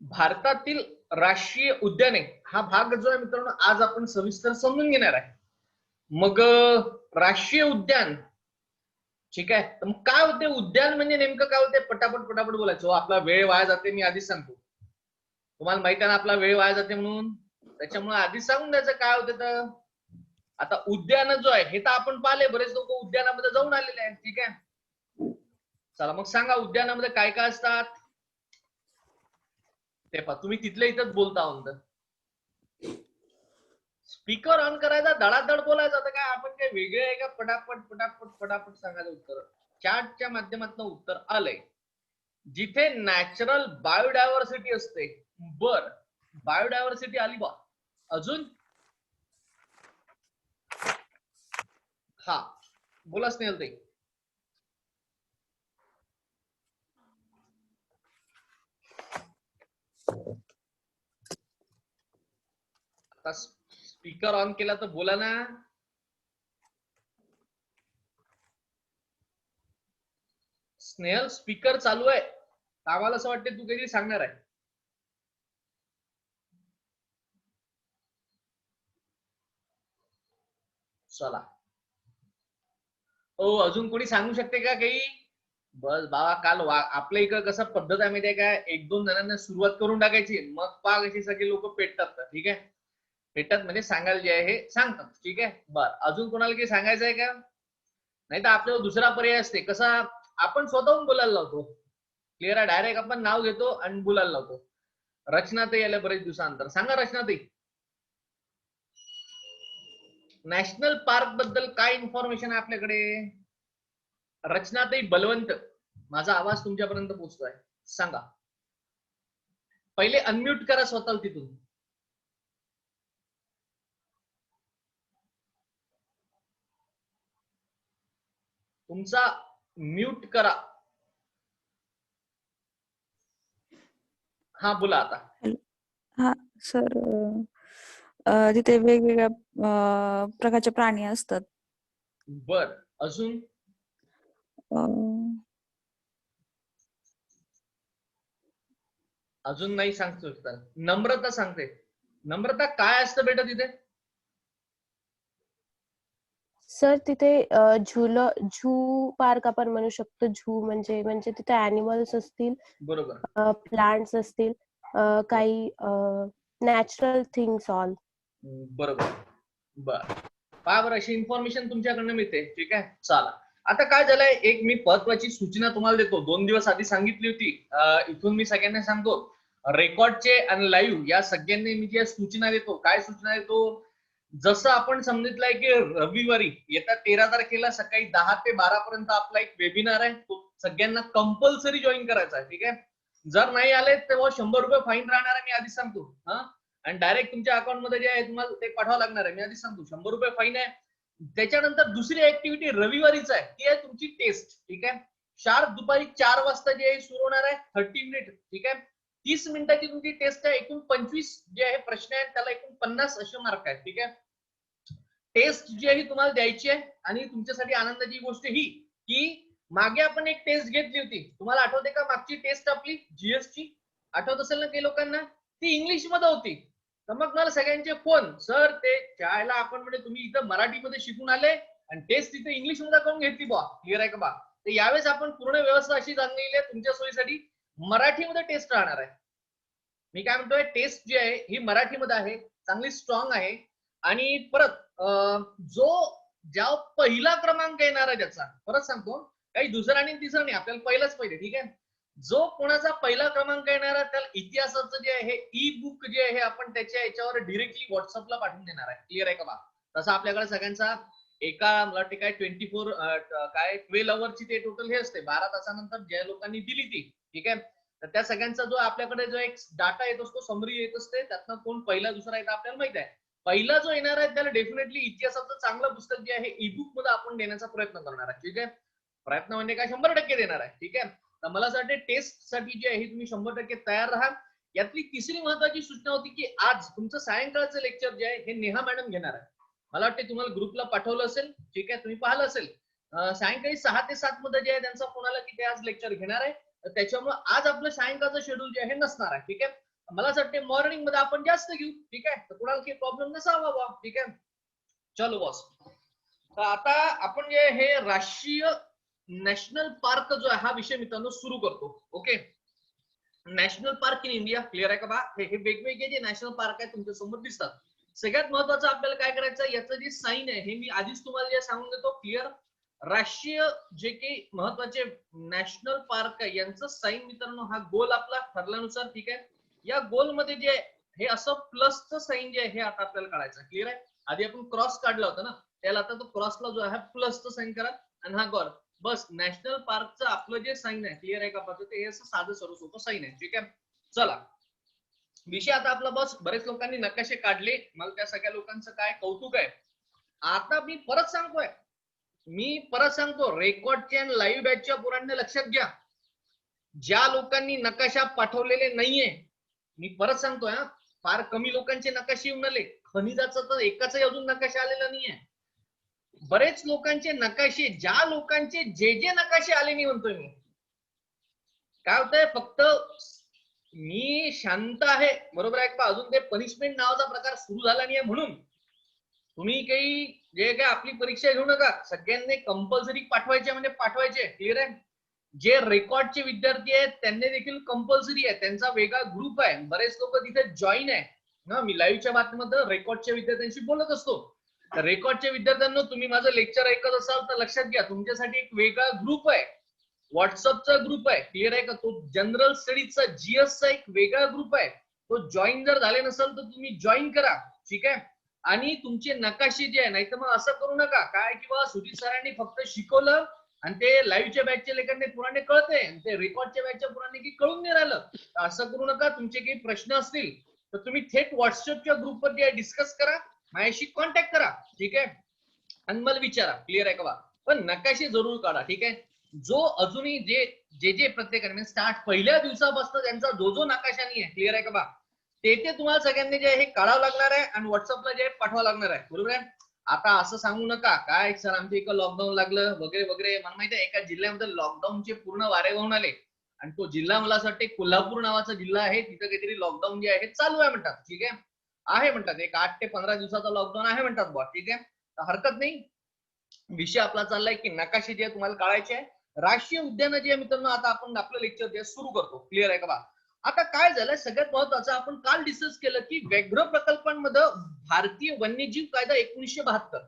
भारतातील राष्ट्रीय उद्याने हा भाग जो आहे मित्रांनो आज आपण सविस्तर समजून घेणार आहे. मग राष्ट्रीय उद्यान ठीक आहे. तर मग काय होते उद्यान म्हणजे नेमकं काय होते पटापट बोलायचं. आपला वेळ वाया जाते मी आधीच सांगतो. तुम्हाला माहिती आहे ना आपला वेळ वाया जाते म्हणून, त्याच्यामुळे आधीच सांगून द्यायचं काय होते. तर आता उद्यान जो आहे हे तर आपण पाहिले, बरेच लोक उद्यानामध्ये जाऊन आलेले आहेत. ठीक आहे, चला मग सांगा उद्यानामध्ये काय काय असतात ते पहा. तुम्ही तिथल्या इथंच बोलता आहोत. स्पीकर ऑन करायचा, धडाधड बोलायचं. आता काय आपण काय वेगळे आहे का? पटापट सांगायचं उत्तर. चॅटच्या माध्यमातून उत्तर आलंय. जिथे नॅचरल बायोडायव्हर्सिटी असते. बर, बायोडायव्हर्सिटी आली बा. अजून हा बोला स्नेहल ताई. आता स्पीकर ऑन केला तर बोला ना. स्नेहल स्पीकर चालू आहे. आम्हाला असं वाटतं तू काहीतरी सांगणार आहे. चला हो, अजून कोणी सांगू शकते का काही? बस बाबा, काल आपल्या इकडं कसं पद्धत आहे माहितीये काय, एक दोन जणांना सुरुवात करून टाकायची, मग पाग अशी सगळे लोक पेटतात. ठीक आहे, पेटतात म्हणजे सांगायला जे आहे हे सांगतात. ठीक आहे, बर अजून कोणाला काही सांगायचं आहे का? नाही तर आपल्याला दुसरा पर्याय असते कसा, आपण स्वतःहून बोलायला लावतो. क्लिअर आहे, डायरेक्ट आपण नाव घेतो आणि बोलायला लावतो. रचनाताई आल्या बरेच दिवसानंतर. सांगा रचनाताई, नॅशनल पार्क बद्दल काय इन्फॉर्मेशन आहे आपल्याकडे? रचनाताई बलवंत, माझा आवाज तुमच्यापर्यंत पोहोचतोय, सांगा. पहिले अनम्यूट करा स्वतःला तिथून. तुमचा म्यूट करा. हा बोला आता. हा सर, तिथे वेगवेगळ्या प्रकारचे प्राणी असतात. बर, अजून अजून नाही सांगतो. नम्रता सांगते. नम्रता काय असतं बेटा तिथे? सर तिथे झू पार्क आपण म्हणू शकतो. झू म्हणजे तिथे ॲनिमल्स असतील, बरोबर, प्लांट्स असतील, काही नॅचरल थिंग्स ऑल. बरोबर. बर, बरं अशी इन्फॉर्मेशन तुमच्याकडनं मिळते. ठीक आहे, चला. आता काय झालंय, एक मी महत्वाची सूचना तुम्हाला देतो. 2 दिवस आधी सांगितली होती, इथून मी सगळ्यांना सांगतो, रेकॉर्डचे आणि लाईव्ह या सगळ्यांनी मी जी सूचना देतो. काय सूचना देतो? जसं आपण समजलंय की रविवारी येत्या 13 तारखेला सकाळी 10 ते 12 पर्यंत आपला एक वेबिनार आहे, तो सगळ्यांना कंपल्सरी जॉईन करायचा आहे. ठीक आहे, जर नाही आले तेव्हा 100 रुपये फाईन राहणार आहे, मी आधीच सांगतो. हा, आणि डायरेक्ट तुमच्या अकाउंट मध्ये जे आहे तुम्हाला ते पाठवावं लागणार आहे, मी आधीच सांगतो. 100 रुपये फाईन आहे. त्याच्यानंतर दुसरी ऍक्टिव्हिटी रविवारीच आहे, ती आहे तुमची टेस्ट. ठीक आहे, शार्प दुपारी 4 वाजता जे आहे सुरू होणार आहे, 30 मिनिट. ठीक आहे, 30 मिनिटाची तुमची टेस्ट आहे. एकूण 25 जे आहे प्रश्न आहेत, त्याला एकूण 50 असे मार्क आहेत. ठीक आहे, टेस्ट जी आहे तुम्हाला द्यायची आहे. आणि तुमच्यासाठी आनंदाची गोष्ट ही की मागे आपण एक टेस्ट घेतली होती, तुम्हाला आठवते का? मागची टेस्ट आपली जीएसची आठवत असेल ना काही लोकांना? ती इंग्लिश मध्ये होती. तर मग मला सगळ्यांचे फोन, सर ते शाळेला आपण म्हणजे तुम्ही इथं मराठीमध्ये शिकून आले आणि टेस्ट तिथे इंग्लिश मध्ये करून घेतली बा. क्लिअर आहे का बा? तर यावेळेस आपण पूर्ण व्यवस्था अशी चांगली आहे तुमच्या सोयीसाठी, मराठीमध्ये टेस्ट राहणार आहे. मी काय म्हणतोय, टेस्ट जी आहे ही मराठीमध्ये आहे, चांगली स्ट्रॉंग आहे. आणि परत जो ज्या पहिला क्रमांक येणार आहे त्याचा, परत सांगतो, काही दुसरा आणि तिसरा नाही, आपल्याला पहिलाच पहिले. ठीक आहे, जो कोणाचा पहिला क्रमांक येणार आहे त्याला इतिहासाचं जे आहे ई बुक जे आहे आपण त्याच्या याच्यावर डिरेक्टली व्हॉट्सअपला पाठवून देणार आहे. क्लिअर आहे का बा? तसं आपल्याकडे सगळ्यांचा एका मला वाटते काय 24 काय 12 अवरची ते टोटल हे असते, 12 तासानंतर ज्या लोकांनी दिली ती. ठीक आहे, तर त्या सगळ्यांचा जो आपल्याकडे जो एक डाटा येत असतो, समरी येत असते, त्यातनं कोण पहिला दुसरा येतं आपल्याला माहित आहे. पहिला जो येणार आहे त्याला डेफिनेटली इतिहासाचं चांगलं पुस्तक जे आहे ई बुक मध्ये आपण देण्याचा प्रयत्न करणार आहे. ठीक आहे, प्रयत्न म्हणजे काय, 100% देणार आहे. ठीक आहे, तर मला असं वाटतं टेस्ट साठी जे आहे तुम्ही 100% तयार राहा. यातली तिसरी महत्वाची सूचना होती की आज तुमचं सायंकाळचं लेक्चर जे आहे हे नेहा मॅडम घेणार आहे. मला वाटते तुम्हाला ग्रुपला पाठवलं असेल. ठीक आहे, तुम्ही पाहिलं असेल. सायंकाळी 6 ते 7 मध्ये जे आहे त्यांचा फोन आला की ते आज लेक्चर घेणार आहे. तर त्याच्यामुळे आज आपलं सायंकाळचं शेड्यूल जे आहे नसणार आहे. ठीक आहे, मला असं वाटतं मॉर्निंग मध्ये आपण जास्त घेऊ, ठीक आहे, तर कुणाला काही प्रॉब्लेम नसावा बा, ठीक आहे. चलो बॉस, तर आता आपण जे हे राष्ट्रीय नॅशनल पार्क जो आहे हा विषय मित्रांनो सुरू करतो. Okay, national park in India, clear आहे का बा? हे वेगवेगळे जे नॅशनल पार्क आहेत तुमच्या समोर दिसतात. सगळ्यात महत्वाचं आपल्याला काय करायचं, याचं जे साईन आहे हे मी आधीच तुम्हाला जे सांगून देतो, क्लिअर. राष्ट्रीय जे काही महत्वाचे नॅशनल पार्क आहे यांचं साईन मित्रांनो हा गोल आपला ठरल्यानुसार, ठीक आहे. या गोल मध्ये जे हे असं प्लसचं साईन जे आहे हे आता आपल्याला काढायचं, क्लिअर आहे. आधी आपण क्रॉस काढला होता ना, त्याला आता तो क्रॉसला जो आहे प्लसचं साईन करा आणि हा गोल. बस नॅशनल पार्कचं आपलं जे साईन आहे, क्लिअर आहे का बघा, ते असं साधं सर्व सोपं साईन आहे, ठीक आहे. चला, विषय आता आपला बस. बरेच लोकांनी नकाशे काढले, मला त्या सगळ्या लोकांचं काय कौतुक आहे. आता मी परत सांगतो, रेकॉर्डच्या आणि लाईव्ह बॅचच्या पोरांनी लक्षात घ्या, ज्या लोकांनी नकाशा पाठवलेले नाहीये, मी परत सांगतोय, फार कमी लोकांचे नकाशे येऊन आले. खनिजाचा तर एकाचाही अजून नकाशा आलेला नाहीये. बरेच लोकांचे नकाशे, ज्या लोकांचे जे नकाशे आले नाही म्हणतोय मी, काय होतंय, फक्त मी शांत आहे, बरोबर आहे का, अजून ते पनिशमेंट नावाचा प्रकार सुरू झाला नाहीये. म्हणून तुम्ही काही जे काय आपली परीक्षा घेऊ नका, सगळ्यांनी कंपल्सरी पाठवायचे म्हणजे पाठवायचे, क्लिअर आहे. जे रेकॉर्डचे विद्यार्थी आहेत त्यांनी देखील कंपल्सरी आहे, त्यांचा वेगळा ग्रुप आहे. बरेच लोक तिथे जॉईन आहे ना, मी लाईव्हच्या बातमीमध्ये रेकॉर्डच्या विद्यार्थ्यांशी बोलत असतो. तर रेकॉर्डच्या विद्यार्थ्यांना तुम्ही माझं लेक्चर ऐकत असाल तर लक्षात घ्या, तुमच्यासाठी एक वेगळा ग्रुप आहे, व्हॉट्सअपचा ग्रुप आहे, क्लिअर आहे का. तो जनरल स्टडीजचा जीएसचा एक वेगळा ग्रुप आहे, तो जॉईन जर झाले नसेल तर तुम्ही जॉईन करा, ठीक आहे. आणि तुमचे नकाशे जे आहे, नाही तर मग असं करू नका काय किंवा सुजित सरांनी फक्त शिकवलं आणि ते लाईव्हच्या बॅचच्या लेखांनी पुराणे कळते आणि ते रेकॉर्डच्या बॅचच्या पुराणे की कळून नाही राहिलं. असं करू नका. तुमचे काही प्रश्न असतील तर तुम्ही थेट व्हॉट्सअपच्या ग्रुपवर जे डिस्कस करा, माझ्याशी कॉन्टॅक्ट करा, ठीक आहे, आणि मला विचारा, क्लिअर आहे का बा. पण नकाशे जरूर काढा, ठीक आहे. जो अजूनही जे प्रत्येकाने स्टार्ट पहिल्या दिवसापासून त्यांचा जो नकाशा नाही आहे, क्लिअर आहे का बा, ते तुम्हाला सगळ्यांनी जे हे काढावं लागणार आहे आणि व्हॉट्सअपला जे पाठवावं लागणार आहे, बरोबर आहे. आता असं सांगू नका काय सर आमच्या इकडं लॉकडाऊन लागलं वगैरे वगैरे. मला माहिती आहे एका जिल्ह्यामध्ये लॉकडाऊनचे पूर्ण वारे वाहून आले आणि तो जिल्हा मला असं वाटतं कोल्हापूर नावाचा जिल्हा आहे, तिथं काहीतरी लॉकडाऊन जे आहे चालू आहे म्हणतात, ठीक आहे म्हणतात, एक 8 ते 15 दिवसाचा लॉकडाऊन आहे म्हणतात बॉ, ठीक आहे, हरकत नाही. विषय आपला चाललाय की नकाशे जे तुम्हाला काढायचे आहे. राष्ट्रीय उद्यान जे मित्रांनो आता आपण आपलं लेक्चर जे सुरू करतो, क्लिअर आहे का बा. आता काय झालंय, सगळ्यात महत्वाचं आपण काल डिस्कस केलं की व्याघ्र प्रकल्पांमध्ये भारतीय वन्यजीव कायदा 1972,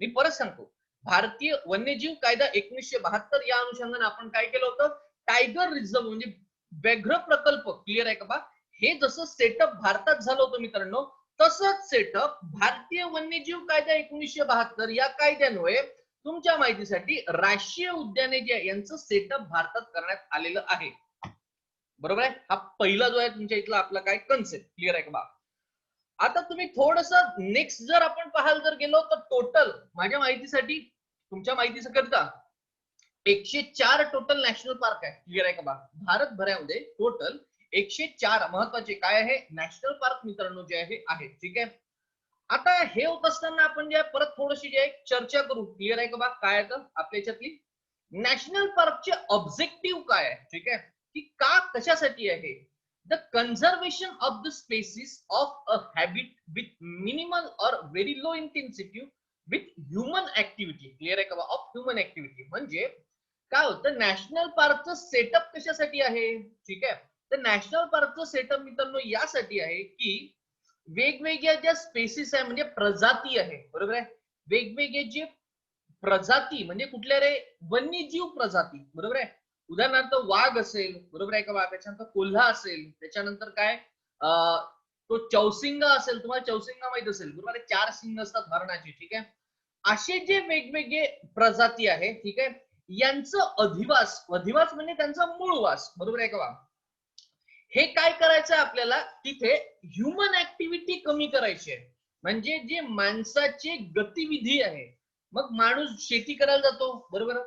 मी परत सांगतो, भारतीय वन्यजीव कायदा 1972 या अनुषंगाने आपण काय केलं होतं, टायगर रिझर्व म्हणजे व्याघ्र प्रकल्प, क्लिअर आहे का बा, हे जसं सेटअप भारतात झालं होतं मित्रांनो, तसंच सेटअप भारतीय वन्यजीव कायदा 1972 या कायद्यान्वये तुमच्या माहितीसाठी राष्ट्रीय उद्याने जे यांचं सेटअप भारतात करण्यात आलेलं आहे, बरोबर आहे. हा पहिला जो आहे तुमच्या इथला आपला काय कन्सेप्ट, क्लिअर आहे का बा. आता तुम्ही थोडस नेक्स्ट जर आपण पाहायला जर गेलो तर टोटल माझ्या माहितीसाठी, तुमच्या माहितीकरता 104 टोटल नॅशनल पार्क आहे, क्लिअर आहे का बा. भारत भरामध्ये टोटल 104 महत्वाचे काय आहे नॅशनल पार्क मित्रांनो जे आहे, ठीक आहे. आता हे होत असताना आपण जे परत थोडीशी जे चर्चा करू, क्लिअर आहे का बा, काय आहे आपल्या याच्यातली नॅशनल पार्कचे ऑब्जेक्टिव्ह काय आहे, ठीक आहे, की का कशासाठी आहे. The conservation of the species of a habitat with minimal or very low intensity with human activity, clear आहे का बा, ऑफ ह्युमन ऍक्टिव्हिटी. म्हणजे काय होतं, नॅशनल पार्कचं सेटअप कशासाठी आहे, ठीक आहे. तर नॅशनल पार्कचं सेटअप मित्रांनो यासाठी आहे की वेगवेगळ्या ज्या स्पेसिस आहे म्हणजे प्रजाती आहे, बरोबर आहे, वेगवेगळे जे प्रजाती म्हणजे कुठल्या रे, वन्यजीव प्रजाती, बरोबर आहे. उदाहरणार्थ वाघ असेल, बरोबर आहे का बा, त्याच्यानंतर कोल्हा असेल, त्याच्यानंतर काय तो चौसिंगा असेल, तुम्हाला चौसिंगा माहित असेल, बरोबर आहे, 4 सिंग असतात हरणाचे, ठीक आहे. असे जे वेगवेगळे प्रजाती आहे, ठीक आहे, यांचं अधिवास म्हणजे त्यांचा मूळ वास, बरोबर आहे का बा. हे काय करायचं आपल्याला, तिथे ह्युमन ऍक्टिव्हिटी कमी करायची आहे. म्हणजे जे माणसाची गतिविधी आहे, मग माणूस शेती करायला जातो, बरोबर,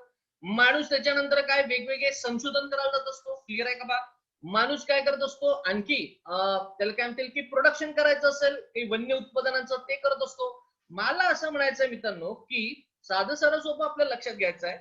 माणूस त्याच्यानंतर काय वेगवेगळे संशोधन करायला जात असतो, क्लिअर आहे का बा. माणूस काय करत असतो आणखी त्याला काय म्हणतील की प्रोडक्शन करायचं असेल काही वन्य उत्पादनांचं ते करत असतो. मला असं म्हणायचंय मित्रांनो की साधं सोपं आपल्याला लक्षात घ्यायचं आहे,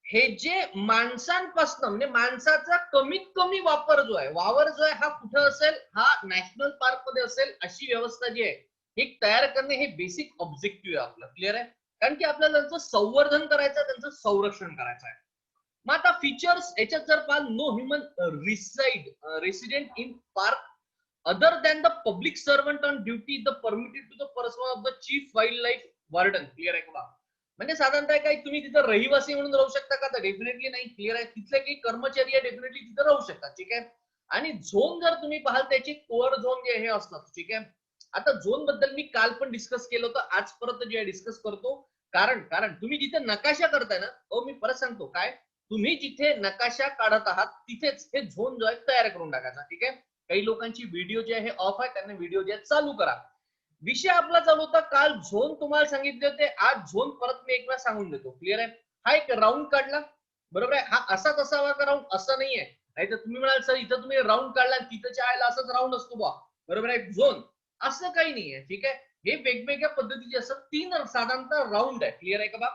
हे जे माणसांपासून म्हणजे माणसाचा कमीत कमी वापर जो आहे, वावर जो आहे हा कुठं असेल, हा नॅशनल पार्क मध्ये असेल, अशी व्यवस्था जी आहे हे तयार करणे हे बेसिक ऑब्जेक्टिव्ह आहे आपलं. क्लिअर आहे? कारण की आपल्याला त्यांचं संवर्धन करायचं आहे, त्यांचं संरक्षण करायचं आहे. मग आता फीचर्स याच्यात जर पाहाल, no human resident in park other than the public servant on duty the permitted to the person of the chief wildlife warden. Clear आहे का? म्हणजे साधारणतः काही तुम्ही तिथं रहिवासी म्हणून राहू शकता का? तर डेफिनेटली नाही. क्लिअर आहे? तिथले काही कर्मचारी आहे डेफिनेटली तिथं राहू शकतात. ठीक आहे. आणि झोन जर तुम्ही पाहाल त्याचे कोअर झोन जे हे असतात. ठीक आहे. आता झोन बद्दल मी काल पण डिस्कस केलं होतं, आज परत जे डिस्कस करतो. कारण तुम्ही जिथे नकाशा करताय ना, मी परत सांगतो काय, तुम्ही जिथे नकाशा काढत आहात तिथेच हे झोन जो आहे तयार करून टाकायचा. ठीक आहे. काही लोकांची व्हिडिओ जे आहे ऑफ आहे, त्यांना व्हिडिओ जे चालू करा. विषय आपला चालू होता काल, झोन तुम्हाला सांगितले होते, आज झोन परत मी एक वेळा सांगून देतो. क्लिअर आहे? हा एक राऊंड काढला, बरोबर आहे, हा असाच असावा का राऊंड? असं नाहीये. नाही तर तुम्ही म्हणाल सर इथं तुम्ही राऊंड काढला तिथं आयला असंच राऊंड असतो बा, बरोबर आहे, झोन असं काही नाहीये. ठीक आहे. हे वेगवेगळ्या पद्धतीचे असं 3 साधारणतः राऊंड आहे. क्लिअर आहे का बा?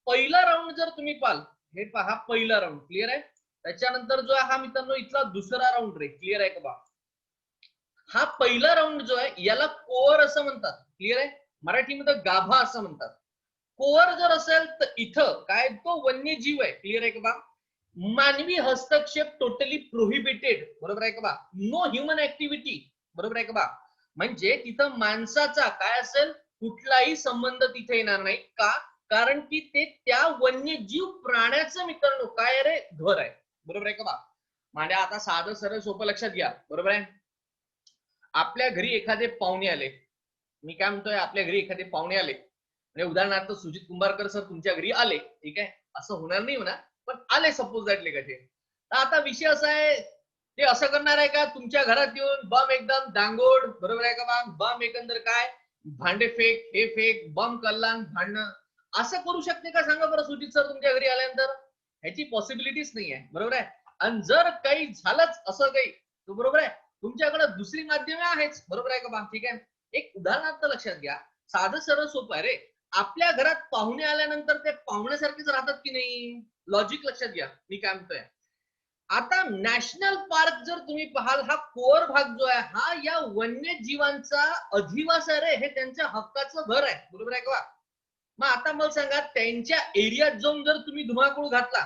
पहिला राऊंड जर तुम्ही पाहाल, हे पहा पहिला राऊंड. क्लिअर आहे? त्याच्यानंतर जो आहे हा मित्रांनो इथला दुसरा राऊंड रे. क्लिअर आहे का बा? हा पहिला राऊंड जो आहे याला कोअर असं म्हणतात. क्लिअर आहे? मराठीमध्ये गाभा असं म्हणतात. कोअर जर असेल तर इथं काय, तो वन्यजीव आहे. क्लिअर आहे का बा? मानवी हस्तक्षेप टोटली प्रोहिबिटेड. बरोबर आहे का बा? No human activity. बरोबर आहे का बा? म्हणजे तिथं माणसाचा काय असेल, कुठलाही संबंध तिथे येणार नाही. का? कारण की ते त्या वन्यजीव प्राण्याचं मित्रांनो काय रे, घर आहे. बरोबर आहे का बा? म्हणजे आता साधं सरळ सोपं लक्षात घ्या. बरोबर आहे? आपल्या घरी एखादे पाहुणे आले, मी काय म्हणतोय, आपल्या घरी एखादे पाहुणे आले, म्हणजे उदाहरणार्थ सुजित कुंभारकर सर तुमच्या घरी आले. ठीक आहे, असं होणार नाही म्हणा, पण आले सपोज दॅट कसे. तर आता विषय असा आहे, ते असं करणार आहे का तुमच्या घरात येऊन बम एकदम दांगोड, बरोबर आहे का बा, बम एकंदर काय भांडे फेक, हे फेक, बम कल्लान भांडणं, असं करू शकते का सांगा बरं सुजित सर तुमच्या घरी आल्यानंतर? ह्याची पॉसिबिलिटीच नाही आहे. बरोबर आहे? आणि जर काही झालंच असं काही, तर बरोबर आहे तुमच्याकडे दुसरी माध्यमे आहेच. बरोबर आहे का बा? ठीक आहे. एक उदाहरणार्थ लक्षात घ्या, साधं सरळ सोपं आहे रे. आपल्या घरात पाहुणे आल्यानंतर ते पाहुण्यासारखेच राहतात की नाही? लॉजिक लक्षात घ्या मी काय म्हणतोय. आता नॅशनल पार्क जर तुम्ही पाहाल, हा कोअर भाग जो आहे हा या वन्यजीवांचा अधिवास आहे रे, हे त्यांच्या हक्काचं घर आहे. बरोबर आहे का? मग आता मला सांगा, त्यांच्या एरियात जाऊन जर तुम्ही धुमाकूळ घातला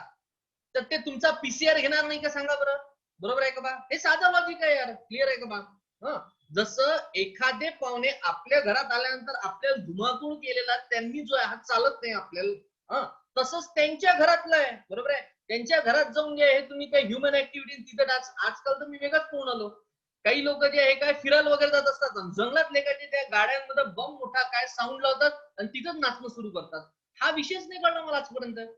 तर ते तुमचा पीसीआर घेणार नाही का सांगा बरं? बरोबर आहे का बा? हे साधं लॉजिक आहे यार. क्लिअर आहे का बा? जसं एखादे पाहुणे आपल्या घरात आल्यानंतर आपल्याला धुमाकूळ केलेला त्यांनी जो आहे हा चालत नाही आपल्याला, तसंच त्यांच्या घरातलं आहे. बरोबर आहे? त्यांच्या घरात जाऊन जे आहे तुम्ही काही ह्युमन ऍक्टिव्हिटी तिथं आजकाल तर मी वेगळंच पाहून आलो, काही लोक जे आहे काय फिरायला वगैरे जात असतात, जंगलात लेखाचे त्या गाड्यांमध्ये बम मोठा काय साऊंड लावतात आणि तिथंच नाचणं सुरू करतात. हा विषयच नाही कळला मला आजपर्यंत.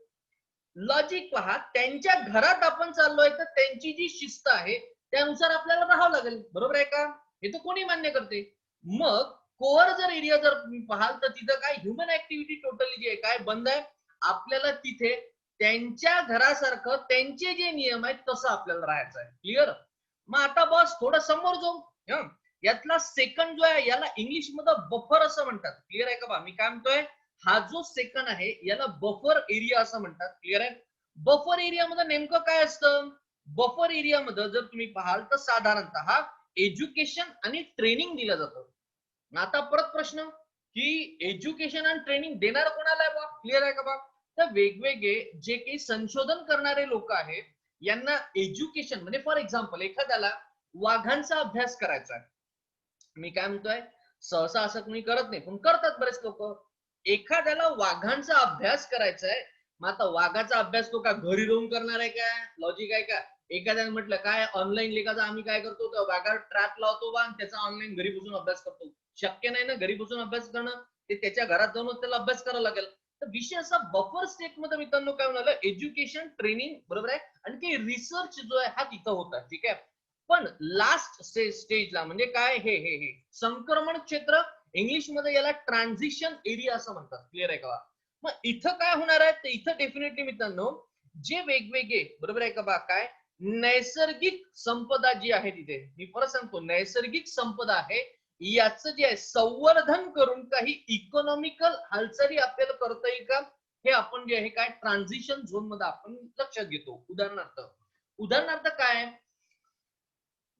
लॉजिक पहा, त्यांच्या घरात आपण चाललोय तर त्यांची जी शिस्त आहे त्यानुसार आपल्याला राहावं लागेल. बरोबर आहे का? हे तर कोणी मान्य करते. मग कोअर जर एरिया जर तुम्ही पाहाल तर तिथं काय ह्युमन ऍक्टिव्हिटी टोटली जी आहे काय बंद आहे. आपल्याला तिथे त्यांच्या घरासारखं त्यांचे जे नियम आहेत तसं आपल्याला राहायचं आहे. क्लिअर? मग आता बस थोडं समोर जाऊ. यातला सेकंड जो आहे याला इंग्लिश मध्ये बफर असं म्हणतात. क्लिअर आहे का बा? मी काय म्हणतोय, हा जो सेकंड आहे याला बफर एरिया असं म्हणतात. क्लिअर आहे? बफर एरिया मध्ये नेमकं काय असतं? बफर एरिया मध्ये जर तुम्ही पाहाल तर साधारणतः एज्युकेशन आणि ट्रेनिंग दिलं जातं. आता परत प्रश्न की एज्युकेशन आणि ट्रेनिंग देणार कोणाला आहे बा? क्लिअर आहे का बा? तर वेगवेगळे जे काही संशोधन करणारे लोक आहेत यांना एज्युकेशन म्हणजे फॉर एक्झाम्पल एखाद्याला वाघांचा अभ्यास करायचा आहे. मी काय म्हणतोय, सहसा असं तुम्ही करत नाही पण करतात बरेच लोक. एखाद्याला वाघांचा अभ्यास करायचा आहे, मग आता वाघाचा अभ्यास तो का घरी राहून करणार आहे का? लॉजिक आहे का? एखाद्याने म्हटलं काय ऑनलाईन लेखाचा आम्ही काय करतो, तर वाघावर ट्रॅप लावतो बा त्याचा ऑनलाईन घरी बसून अभ्यास करतो. शक्य नाही ना घरी बसून अभ्यास करणं, ते त्याच्या घरात जाऊन त्याला अभ्यास करावा लागेल. तर विषय असा बफर स्टेट मध्ये मित्रांनो काय म्हणाल, एज्युकेशन ट्रेनिंग, बरोबर आहे, आणि काही रिसर्च जो आहे हा तिथं होता. ठीक आहे. पण लास्ट स्टेजला म्हणजे काय, हे हे हे संक्रमण क्षेत्र, इंग्लिश मध्ये याला ट्रान्झिशन एरिया असं म्हणतात. क्लिअर आहे का? मग इथं काय होणार आहे, तर इथं डेफिनेटली मित्रांनो जे वेगवेगळे, बरोबर आहे का बा, काय नैसर्गिक संपदा जी आहे तिथे, मी परत सांगतो नैसर्गिक संपदा आहे याचं जे आहे संवर्धन करून काही इकॉनॉमिकल हालचाली आपल्याला करता येईल का, हे आपण जे आहे काय ट्रान्झिशन झोन मध्ये आपण लक्षात घेतो. उदाहरणार्थ काय,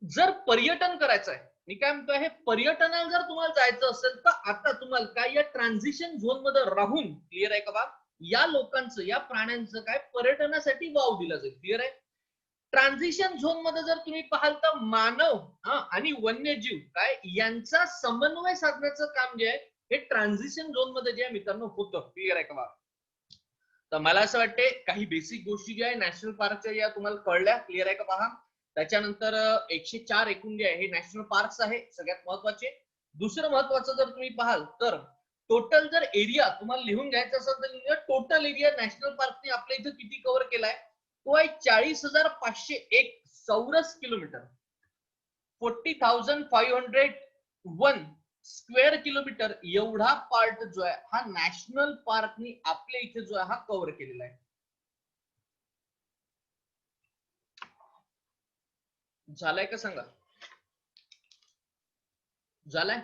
जर पर्यटन करायचं आहे, मी काय म्हणतोय, हे पर्यटनाला जर तुम्हाला जायचं असेल तर आता तुम्हाला काय या ट्रान्झिशन झोन मध्ये राहून, क्लिअर आहे का बा, या लोकांचं या प्राण्यांचं काय पर्यटनासाठी वाव दिला जाईल. क्लिअर आहे. ट्रान्झिशन झोन मध्ये जर तुम्ही पाहाल तर मानव आणि वन्यजीव काय यांचा समन्वय साधण्याचं काम जे आहे हे ट्रान्झिशन झोन मध्ये जे आहे मित्रांनो होतं. क्लिअर आहे का बा. तर मला असं वाटते काही बेसिक गोष्टी ज्या आहे नॅशनल पार्कच्या या तुम्हाला कळल्या. क्लिअर आहे का पहा. त्याच्यानंतर 104 एकूण जे आहे हे नॅशनल पार्क्स आहे सगळ्यात महत्वाचे. दुसरं महत्वाचं जर तुम्ही पाहाल तर टोटल जर एरिया तुम्हाला लिहून घ्यायचा असेल तर टोटल एरिया नॅशनल पार्कने आपल्या इथं किती कव्हर केलाय, तो आहे 40,501 चौरस किलोमीटर, 40,501 स्क्वेअर किलोमीटर एवढा पार्ट जो आहे हा नॅशनल पार्कनी आपल्या इथे जो आहे हा कव्हर केलेला आहे. झालाय का सांगा, झालाय.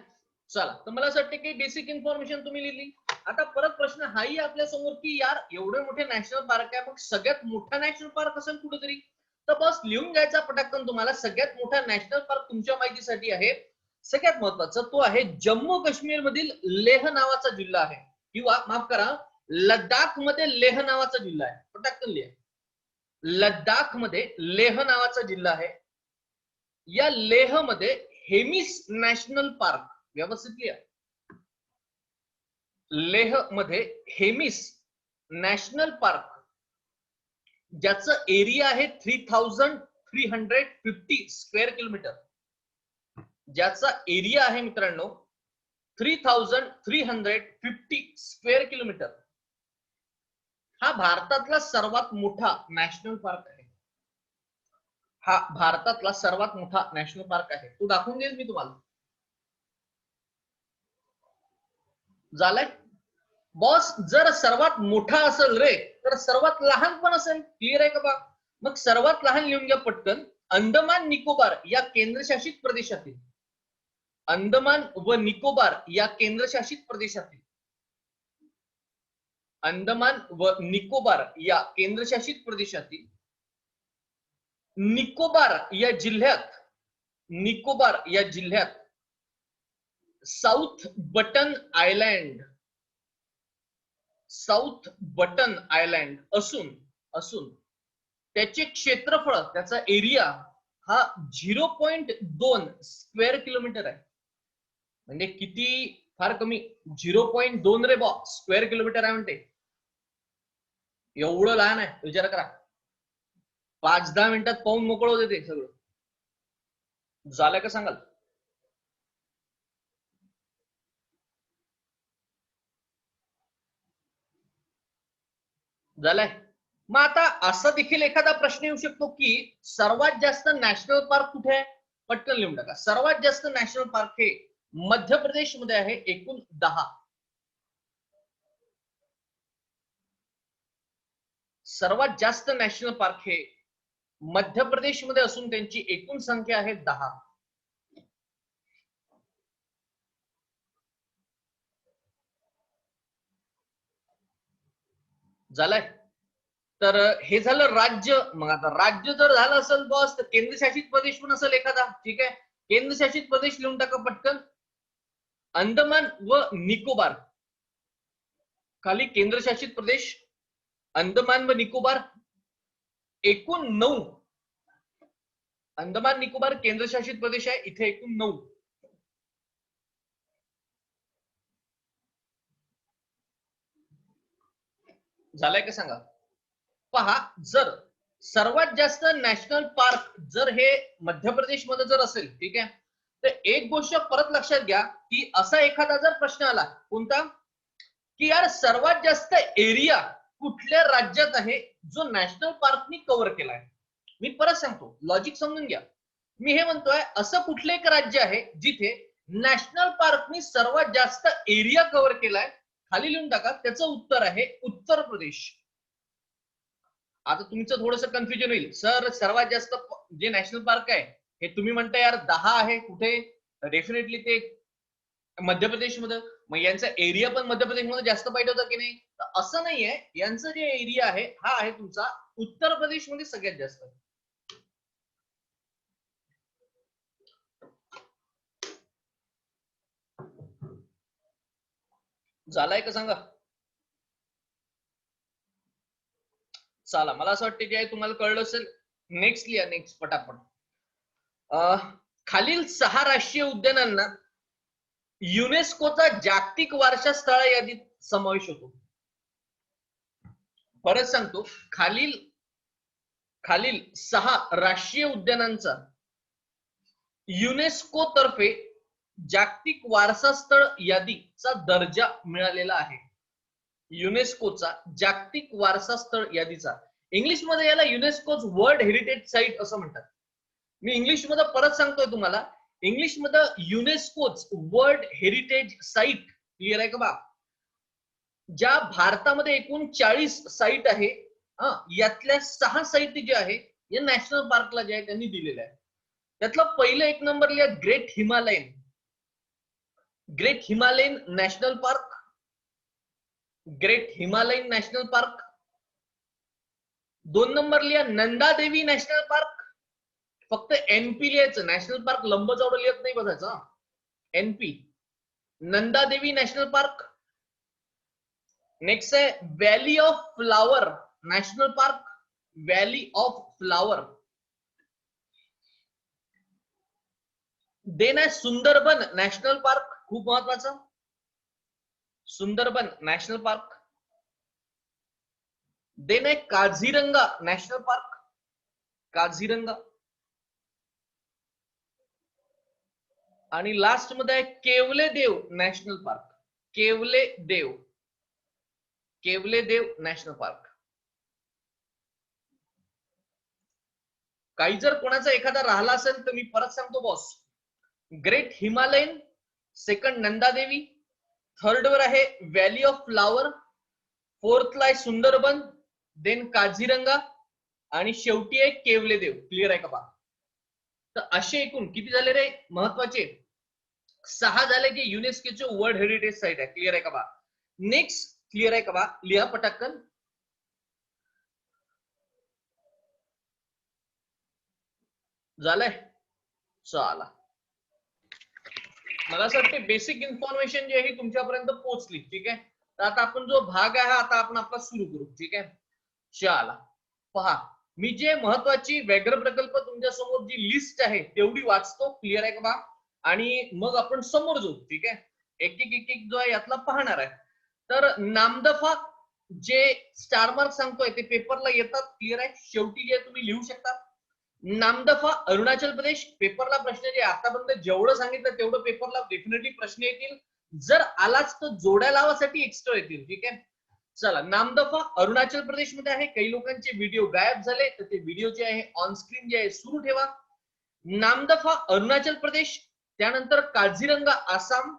चला, तर मला असं वाटतं की बेसिक इन्फॉर्मेशन तुम्ही लिहिली. आता परत प्रश्न हाही आपल्या समोर की यार एवढे मोठे नॅशनल पार्क आहे, मग सगळ्यात मोठा नॅशनल पार्क असेल कुठेतरी, तर बस लिहून घ्यायचा पटकन तुम्हाला. सगळ्यात मोठा नॅशनल पार्क तुमच्या माहितीसाठी आहे, सगळ्यात महत्वाचं तो आहे जम्मू काश्मीर मधील लेह नावाचा जिल्हा आहे, किंवा माफ करा लडाख मध्ये लेह नावाचा जिल्हा आहे. पटकन लिहा, लडाख मध्ये लेह नावाचा जिल्हा आहे. या लेह मध्ये हेमिस नॅशनल पार्क, व्यवस्थित लिहा, लेह मध्ये हेमिस नॅशनल पार्क ज्याचं एरिया आहे 3,350 स्क्वेअर किलोमीटर, ज्याचा एरिया आहे मित्रांनो 3,350 स्क्वेअर किलोमीटर, हा भारतातला सर्वात मोठा नॅशनल पार्क आहे. हा भारतातला सर्वात मोठा नॅशनल पार्क आहे. तो दाखवून देईल मी तुम्हाला. झालंय बॉस. जर सर्वात मोठा असेल रे तर सर्वात लहान पण असेल. क्लिअर आहे का बा. मग सर्वात लहान लिहून घ्या पटकन. अंदमान निकोबार या केंद्रशासित प्रदेशातील, अंदमान व निकोबार या केंद्रशासित प्रदेशातील, अंदमान व निकोबार या केंद्रशासित प्रदेशातील निकोबार या जिल्ह्यात, निकोबार या जिल्ह्यात south button island, south button island असून त्याचे क्षेत्रफळ, त्याचा एरिया हा 0.2 स्क्वेअर किलोमीटर आहे. म्हणजे किती, फार कमी, 0.2 रे बॉ स्क्वेअर किलोमीटर आहे म्हणते. एवढं लहान आहे, विचार करा. 5-10 मिनिटात पाहून मोकळं होते ते सगळं. झालं का सांगाल. झालंय. मग आता असा देखील एखादा प्रश्न येऊ शकतो की सर्वात जास्त नॅशनल पार्क कुठे आहे. पटकन लिहून टाका. सर्वात जास्त नॅशनल पार्क हे मध्य प्रदेश मध्ये आहे, एकूण 10. सर्वात जास्त नॅशनल पार्क हे मध्य प्रदेश मध्ये असून त्यांची एकूण संख्या आहे 10. झालंय. तर हे झालं राज्य. मग आता राज्य जर झालं असेल बॉस तर केंद्रशासित प्रदेश पण असेल एखादा. ठीक आहे, केंद्रशासित प्रदेश लिहून टाका पटकन. अंदमान व निकोबार, खाली केंद्रशासित प्रदेश अंदमान व निकोबार, एकूण 9. अंदमान निकोबार केंद्रशासित प्रदेश आहे, इथे एकूण 9. झालंय का सांगा. पहा, जर सर्वात जास्त नॅशनल पार्क जर हे मध्य प्रदेश मध्ये जर असेल, ठीक आहे, तर एक गोष्ट परत लक्षात घ्या की असा एखादा जर प्रश्न आला, कोणता, की यार सर्वात जास्त एरिया कुठल्या राज्यात आहे जो नॅशनल पार्कनी कव्हर केलाय. मी परत सांगतो, लॉजिक समजून घ्या. मी हे म्हणतोय असं कुठलं एक राज्य आहे जिथे नॅशनल पार्कनी सर्वात जास्त एरिया कव्हर केलाय. खाली लिहून टाका. त्याचं उत्तर आहे उत्तर प्रदेश. आता तुमचं थोडंसं कन्फ्युजन होईल, सर सर्वात जास्त जे नॅशनल पार्क आहे हे तुम्ही म्हणता यार 10 आहे कुठे, डेफिनेटली ते मध्य प्रदेश मध्ये. मग यांचा एरिया पण मध्य प्रदेशमध्ये जास्त पाहिजे होता की नाही? तर असं नाहीये, यांचं जे एरिया आहे हा आहे तुमचा उत्तर प्रदेशमध्ये सगळ्यात जास्त. झालाय का सांगा? चला, मला असं वाटतं जे आहे तुम्हाला कळलं असेल. नेक्स्ट लिहा, नेक्स्ट पटापट. खालील 6 राष्ट्रीय उद्यानांना युनेस्कोचा जागतिक वारसा स्थळ यादीत समावेश होतो. परत सांगतो, खालील 6 राष्ट्रीय उद्यानांचा युनेस्को तर्फे जागतिक वारसा स्थळ यादीचा दर्जा मिळालेला आहे. युनेस्कोचा जागतिक वारसा स्थळ यादीचा. इंग्लिश मध्ये याला युनेस्कोच वर्ल्ड हेरिटेज साइट असं म्हणतात. मी इंग्लिश मध्ये परत सांगतोय तुम्हाला, इंग्लिश मध्ये युनेस्कोच वर्ल्ड हेरिटेज साइट. क्लिअर आहे का बा? ज्या भारतामध्ये एकूण 40 साइट आहे, यातल्या 6 साइट जे आहे या नॅशनल पार्कला जे आहे त्यांनी दिलेल्या आहे. त्यातलं पहिलं 1 नंबर लिहा, great Himalayan national park. Great Himalayan national park. 2 नंबर लिहा, नंदा देवी नॅशनल पार्क. फक्त एनपी लिहायचं, नॅशनल पार्क लंबचौडं लिहत नाही बघायचं. NP, Nanda Devi national park. Next आहे valley of flower national park. Valley of flower. Then आहे सुंदरबन नॅशनल पार्क, खूप महत्वाचं. Sundarban national park. देन आहे काझीरंगा नॅशनल पार्क. काझीरंगा. आणि लास्ट मध्ये आहे केवले देव नॅशनल पार्क. केवले देव नॅशनल पार्क. काही जर कोणाचा एखादा राहिला असेल तर मी परत सांगतो boss. Great Himalayan, second Nanda Devi, third वर आहे व्हॅली ऑफ फ्लावर, फोर्थला आहे सुंदरबन, देन काझीरंगा आणि शेवटी आहे केवले देव. क्लिअर आहे का बा? तर असे एकूण किती झाले रे महत्वाचे? 6 झाले जे युनेस्कोचे वर्ल्ड हेरिटेज साइट आहे. क्लिअर आहे का बा? नेक्स्ट क्लिअर आहे का बा? लिहा पटाकन. झालंय? चला, मला असं वाटतं बेसिक इन्फॉर्मेशन जी आहे तुमच्यापर्यंत पोहोचली. ठीक आहे, तर आता आपण जो भाग आहे आता आपण आपला सुरू करू. ठीक आहे, चला पहा, मी जे महत्वाची व्याघ्र प्रकल्प तुमच्या समोर जी लिस्ट आहे तेवढी वाचतो. क्लिअर आहे का बा? आणि मग आपण समोर जाऊ. ठीक आहे, एक एक जो आहे यातला पाहणार आहे. तर नामदफा जे स्टार मार्क सांगतोय ते पेपरला येतात. क्लिअर आहे? शेवटी जे तुम्ही लिहू शकता. नामदफा अरुणाचल प्रदेश. पेपरला प्रश्न जे आतापर्यंत जेवढं सांगितलं तेवढं पेपरला डेफिनेटली प्रश्न येतील. जर आलाच तर जोड्या लावासाठी एक्स्ट्रा येतील. ठीक आहे, चला. नामदफा अरुणाचल प्रदेश मध्ये आहे. काही लोकांचे व्हिडिओ गायब झाले तर ते व्हिडिओ जे आहे ऑन स्क्रीन जे आहे सुरू ठेवा. नामदफा अरुणाचल प्रदेश, त्यानंतर काझीरंगा आसाम,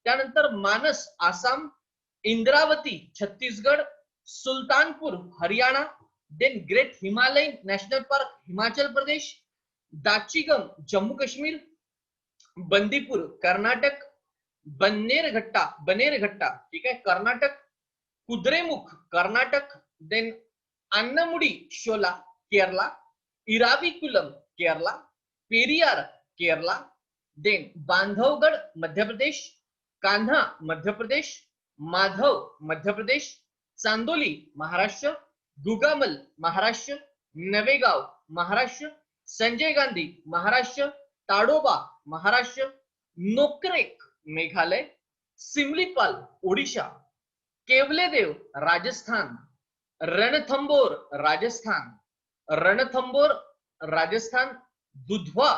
त्यानंतर Manas Assam, Indravati Chhattisgarh, Sultanpur Haryana, then great Himalayan national park Himachal Pradesh, Dachigam Jammu Kashmir, Bandipur Karnataka, Bannerghatta ठीक आहे Karnataka, Kudremukh Karnataka, then Annamudi Shola Kerala, Eravikulam Kerala, Periyar Kerala, then Bandhavgarh Madhya Pradesh, Kanha Madhya Pradesh, Madhav Madhya Pradesh, Chandoli Maharashtra, दुगामल Maharashtra, Navegaon Maharashtra, Sanjay Gandhi Maharashtra, Tadoba Maharashtra, Nokrek Meghalaya, Similipal Odisha, केवलेदेव Rajasthan, Ranthambore Rajasthan, Dudhwa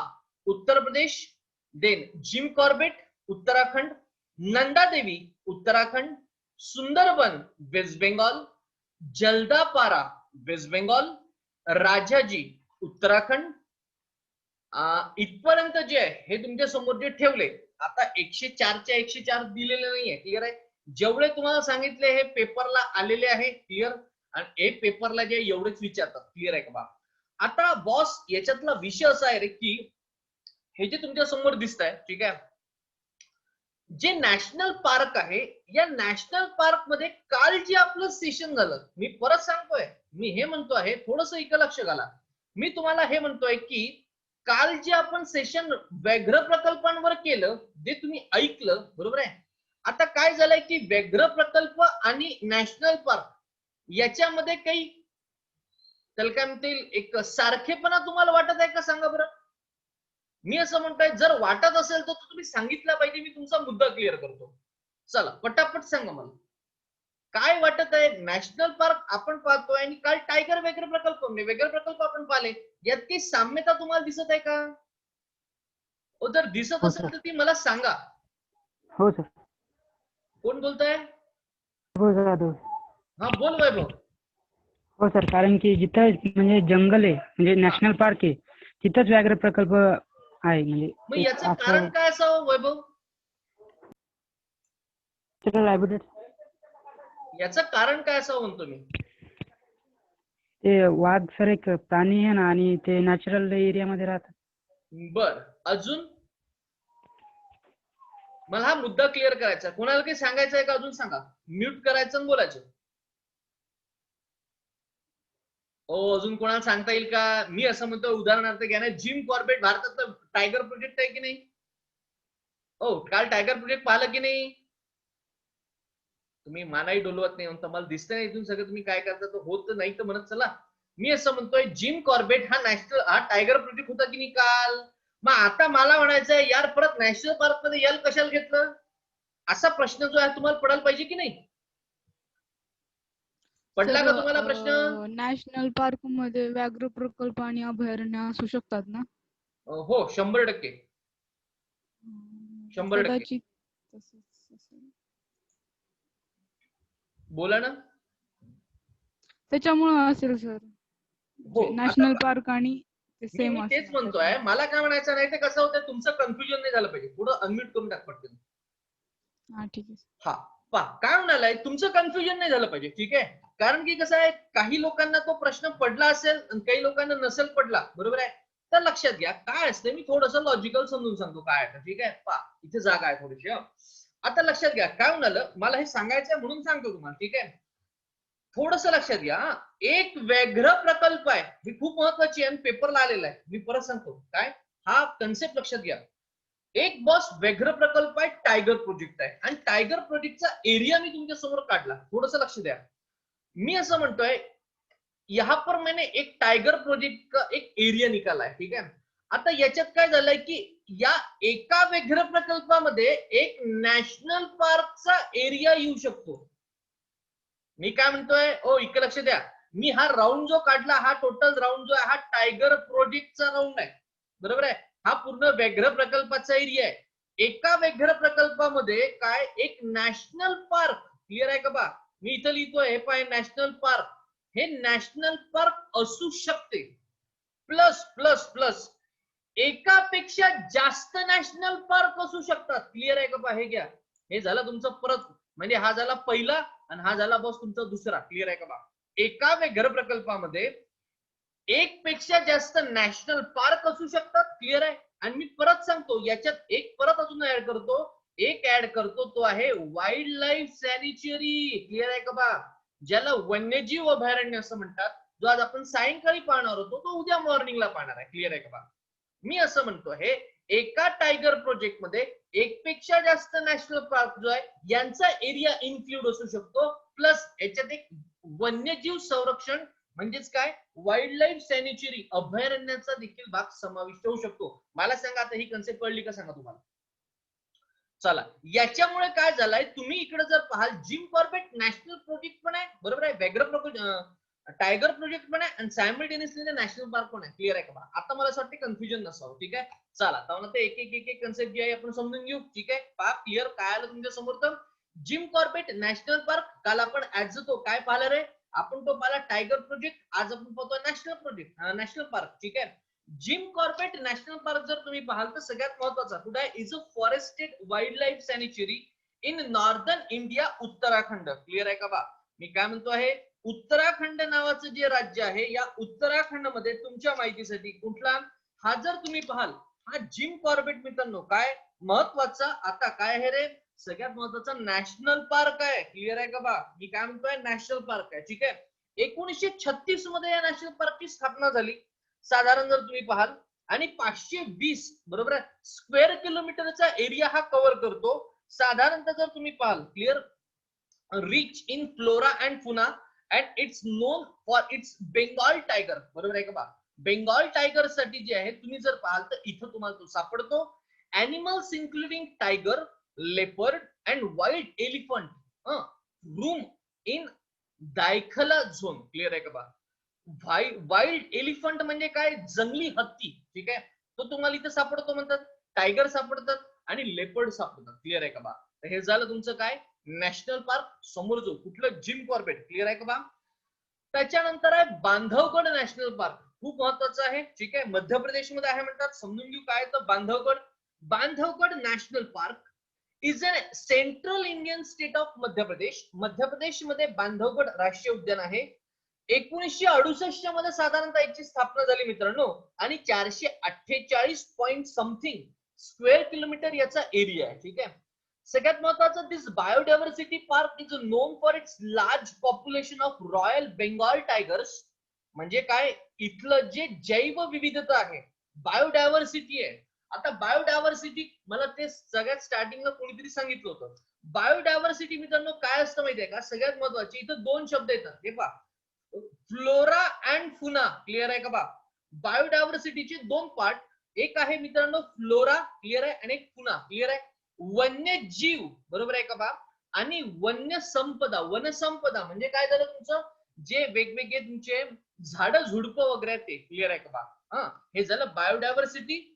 Uttar Pradesh, then Jim Corbett Uttarakhand, Nanda Devi Uttarakhand, Sundarban West Bengal, Jaldapara West Bengal, Rajaji Uttarakhand. इथपर्यंत जे आहे हे तुमच्या समोर जे ठेवले. आता 104 च्या 104 दिलेले नाहीये. क्लिअर आहे? जेवढे तुम्हाला सांगितले हे पेपरला आलेले आहे. क्लिअर? आणि एक पेपरला जे एवढेच विचारतात. क्लिअर आहे का बा? आता बॉस याच्यातला विषय असा आहे रे की हे जे तुमच्या समोर दिसत आहे, ठीक आहे, जे नॅशनल पार्क आहे, या नॅशनल पार्क मध्ये काल जे आपलं सेशन झालं, मी परत सांगतोय, मी हे म्हणतो आहे, थोडस इकडे लक्ष घाला. मी तुम्हाला हे म्हणतोय की काल जे आपण सेशन व्याघ्र प्रकल्पांवर केलं, जे तुम्ही ऐकलं, बरोबर आहे. आता काय झालंय की व्याघ्र प्रकल्प आणि नॅशनल पार्क याच्यामध्ये काही त्याला काय म्हणता येईल, एक सारखेपणा तुम्हाला वाटत आहे का सांगा बरं. मी असं म्हणतोय, जर वाटत असेल तर तुम्ही सांगितलं पाहिजे, मी तुमचा मुद्दा क्लिअर करतो. चला पटापट सांगा मला काय वाटत आहे. नॅशनल पार्क आपण पाहतोय आणि काल टायगर वेगळे प्रकल्प आपण पाहिले, यात काही साम्यता तुम्हाला दिसत आहे का? जर दिसत हो असेल सर. तर ती मला सांगा. हो सर. कोण बोलताय? हो जाधव. हा बोल वैभव. हो सर, कारण की जिथं म्हणजे जंगल आहे, म्हणजे नॅशनल पार्क आहे, तिथंच व्याघ्र प्रकल्प आहे. म्हणजे मग एक याचं असं कारण काय असावं वैभव? Natural habitat. याचं कारण काय असावं म्हणतो मी. ते वाघ सर एक प्राणी आहे ना, आणि ते नॅचरल एरियामध्ये राहतात. बर, अजून मला हा मुद्दा क्लिअर करायचा. कोणाला काही सांगायचं आहे का? अजून सांगा. म्यूट करायचं आणि बोलायचं. अजून कोणाला सांगता येईल का? मी असं म्हणतो, उदाहरणार्थ घ्या ना, जिम कॉर्बेट भारतातलं टायगर प्रोजेक्ट आहे की नाही? काल टायगर प्रोजेक्ट पाहिलं की नाही? तुम्ही मानाही डोलवत नाही, मला दिसतं नाही इथून सगळं तुम्ही काय करता. तर होत नाही तर म्हणत चला. मी असं म्हणतोय, जिम कॉर्बेट हा टायगर प्रोजेक्ट होता की नाही काल? मग आता मला म्हणायचंय, यार परत नॅशनल पार्क मध्ये याल कशाला घेतलं, असा प्रश्न जो आहे तुम्हाला पडायला पाहिजे की नाही? पडला का तुम्हाला प्रश्न? नॅशनल पार्क मध्ये व्याघ्र प्रकल्प आणि अभयारण्य असू शकतात ना? हो, 100%. 100%. कदाचित तसंच असेल. बोला ना. त्याच्यामुळे असेल सर. हो, नॅशनल पार्क आणि ते मी सेम तेच असेल म्हणतोय. त्याच्यामुळे. मला काय म्हणायचं नाही, ते कसं होतं, तुमचं कन्फ्युजन नाही झालं पाहिजे. पुढं अनम्यूट करून टाक पटकन. हा ठीक आहे. हा काय म्हणालाय, तुमचं कन्फ्युजन नाही झालं पाहिजे, ठीक आहे. कारण की कसं आहे, काही लोकांना तो प्रश्न पडला असेल आणि काही लोकांना नसेल पडला, बरोबर आहे. तर लक्षात घ्या काय असते, मी थोडंसं लॉजिकल समजून सांगतो काय आहे, ठीक आहे. इथे जागा आहे थोडीशी. आता लक्षात घ्या काय म्हणालं, मला हे सांगायचंय म्हणून सांगतो तुम्हाला, ठीक आहे. थोडस लक्षात घ्या. एक व्याघ्र प्रकल्प आहे, ही खूप महत्वाची आहे, पेपरला आलेला आहे. मी परत सांगतो काय, हा कन्सेप्ट लक्षात घ्या. एक बॉस व्याघ्र प्रकल्प आहे, टायगर प्रोजेक्ट आहे, आणि टायगर प्रोजेक्टचा एरिया मी तुमच्या समोर काढला. थोडस लक्ष द्या. मी असं म्हणतोय, यहाँ पर मैंने एक टायगर प्रोजेक्ट का एक एरिया निकाला है, ठीक आहे. आता याच्यात काय झालंय की या एका व्याघ्र प्रकल्पामध्ये एक नॅशनल पार्कचा एरिया येऊ शकतो. मी काय म्हणतोय, इकडे लक्ष द्या. मी हा राऊंड जो काढला, हा टोटल राऊंड जो आहे, हा टायगर प्रोजेक्टचा राऊंड आहे, बरोबर आहे. हा पूर्ण व्याघ्र प्रकल्पाचा एरिया आहे. एका व्याघ्र प्रकल्पामध्ये काय एक नॅशनल पार्क, क्लिअर आहे का बा? मी इथं लिहितोय, हे पाय नॅशनल पार्क. हे नॅशनल पार्क असू शकते. प्लस प्लस प्लस एकापेक्षा जास्त नॅशनल पार्क असू शकतात. क्लिअर आहे का बा? हे घ्या, हे झालं तुमचं परत, म्हणजे हा झाला पहिला आणि हा झाला बॉस तुमचा दुसरा. क्लिअर आहे का बा? एका व्याघ्र प्रकल्पामध्ये एक पेक्षा जास्त नॅशनल पार्क असू शकतात. क्लिअर आहे. आणि मी परत सांगतो, याच्यात एक परत अजून ऍड करतो, तो आहे वाईल्ड लाईफ सॅनिचरी. क्लिअर आहे का बा? ज्याला वन्यजीव अभयारण्य असं म्हणतात, जो आज आपण सायंकाळी पाहणार होतो, तो उद्या मॉर्निंगला पाहणार आहे. क्लिअर आहे का बा? मी असं म्हणतो, हे एका टायगर प्रोजेक्ट मध्ये एक पेक्षा जास्त नॅशनल पार्क जो आहे यांचा एरिया इन्क्लूड असू शकतो. प्लस याच्यात एक वन्यजीव संरक्षण म्हणजेच काय, वाईल्ड लाईफ सॅनिचरी अभयारण्याचा देखील भाग समाविष्ट होऊ शकतो. मला सांगा आता ही कन्सेप्ट कळली का सांगा तुम्हाला. चला, याच्यामुळे काय झालंय, तुम्ही इकडे जर पाहाल, जिम कॉर्बेट नॅशनल प्रोजेक्ट पण आहे, बरोबर आहे. व्याघ्र टायगर प्रोजेक्ट पण आहे आणि सायमल्टेनियसली नॅशनल पार्क पण आहे. क्लिअर आहे का बा? आता मला असं वाटतं कन्फ्युजन नसावं, ठीक आहे. चला, तर ते एक कन्सेप्ट जे आहे आपण समजून घेऊ, ठीक आहे. पहा क्लिअर काय आलं तुमच्या समोर. तर जिम कॉर्बेट नॅशनल पार्क, काल आपण ऍज तो काय पाहिलं रे, आपण तो पाहिला टायगर प्रोजेक्ट, आज आपण पाहतो नॅशनल पार्क, ठीक आहे. जिम कॉर्बेट नॅशनल पार्क जर तुम्ही पाहाल तर सगळ्यात महत्वाचा कुठे आहे, is a forested wild life sanctuary in northern India, Uttarakhand. Clear आहे का बा? मी काय म्हणतो आहे, उत्तराखंड नावाचं जे राज्य आहे, या उत्तराखंड मध्ये तुमच्या माहितीसाठी कुठला, हा जर तुम्ही पाहाल, हा जिम कॉर्बेट मित्रांनो काय महत्वाचा आता काय आहे रे, सगळ्यात महत्वाचा नॅशनल पार्क आहे. क्लिअर आहे का बा? मी काय म्हणतोय, नॅशनल पार्क आहे. ठीक आहे. 1936 मध्ये या नॅशनल पार्कची स्थापना झाली साधारण जर तुम्ही पाहाल, आणि 520 बरोबर आहे स्क्वेअर किलोमीटरचा एरिया हा कव्हर करतो साधारणतः. जर तुम्ही पाहाल, clear, rich in flora and fauna and it's known for its Bengal tiger. बरोबर आहे का बा? बेंगॉल टायगर साठी जे आहे तुम्ही जर पाहाल तर इथं तुम्हाला तो सापडतो. Animals including tiger, leopard and wild elephant roam in Dhikala zone. Clear आहे का बा? वाईल्ड एलिफंट म्हणजे काय, जंगली हत्ती. ठीक आहे, तो तुम्हाला इथे सापडतो म्हणतात. टायगर सापडतात आणि लेपर्ड सापडतात. क्लिअर आहे का बा? तर हे झालं तुमचं काय, नॅशनल पार्क. समोर जो कुठलं, जिम कॉर्बेट. क्लिअर आहे का बा? त्याच्यानंतर आहे बांधवगड नॅशनल पार्क. खूप महत्वाचं आहे. ठीक आहे, मध्य प्रदेशमध्ये आहे म्हणतात. समजून घेऊ काय तर Bandhavgarh. Bandhavgarh national park is a central Indian state of Madhya Pradesh. मध्य प्रदेशमध्ये बांधवगड राष्ट्रीय उद्यान आहे. 1968 मध्ये साधारणतः याची स्थापना झाली मित्रांनो, आणि 448 पॉइंट समथिंग स्क्वेअर किलोमीटर याचा एरिया आहे. ठीक आहे. सगळ्यात महत्वाचं, this biodiversity park is known for its large population of royal Bengal tigers. म्हणजे काय, इथलं जे जैव विविधता आहे, बायोडायव्हर्सिटी आहे. आता बायोडायव्हर्सिटी मला ते सगळ्यात स्टार्टिंगला कोणीतरी सांगितलं होतं. बायोडायव्हर्सिटी मित्रांनो काय असतं माहितीये का, सगळ्यात महत्वाची इथं दोन शब्द येतात. हे पहा, फ्लोरा अँड फुना. क्लिअर आहे का बा? बायोडायव्हर्सिटीचे दोन पार्ट, एक आहे मित्रांनो फ्लोरा, क्लिअर आहे, आणि एक फुना. क्लिअर आहे. वन्यजीव, बरोबर आहे का बा? आणि वन्य संपदा. वनसंपदा म्हणजे काय झालं तुमचं, जे वेगवेगळे तुमचे झाडं झुडपं वगैरे ते. क्लिअर आहे का बा? हे झालं biodiversity.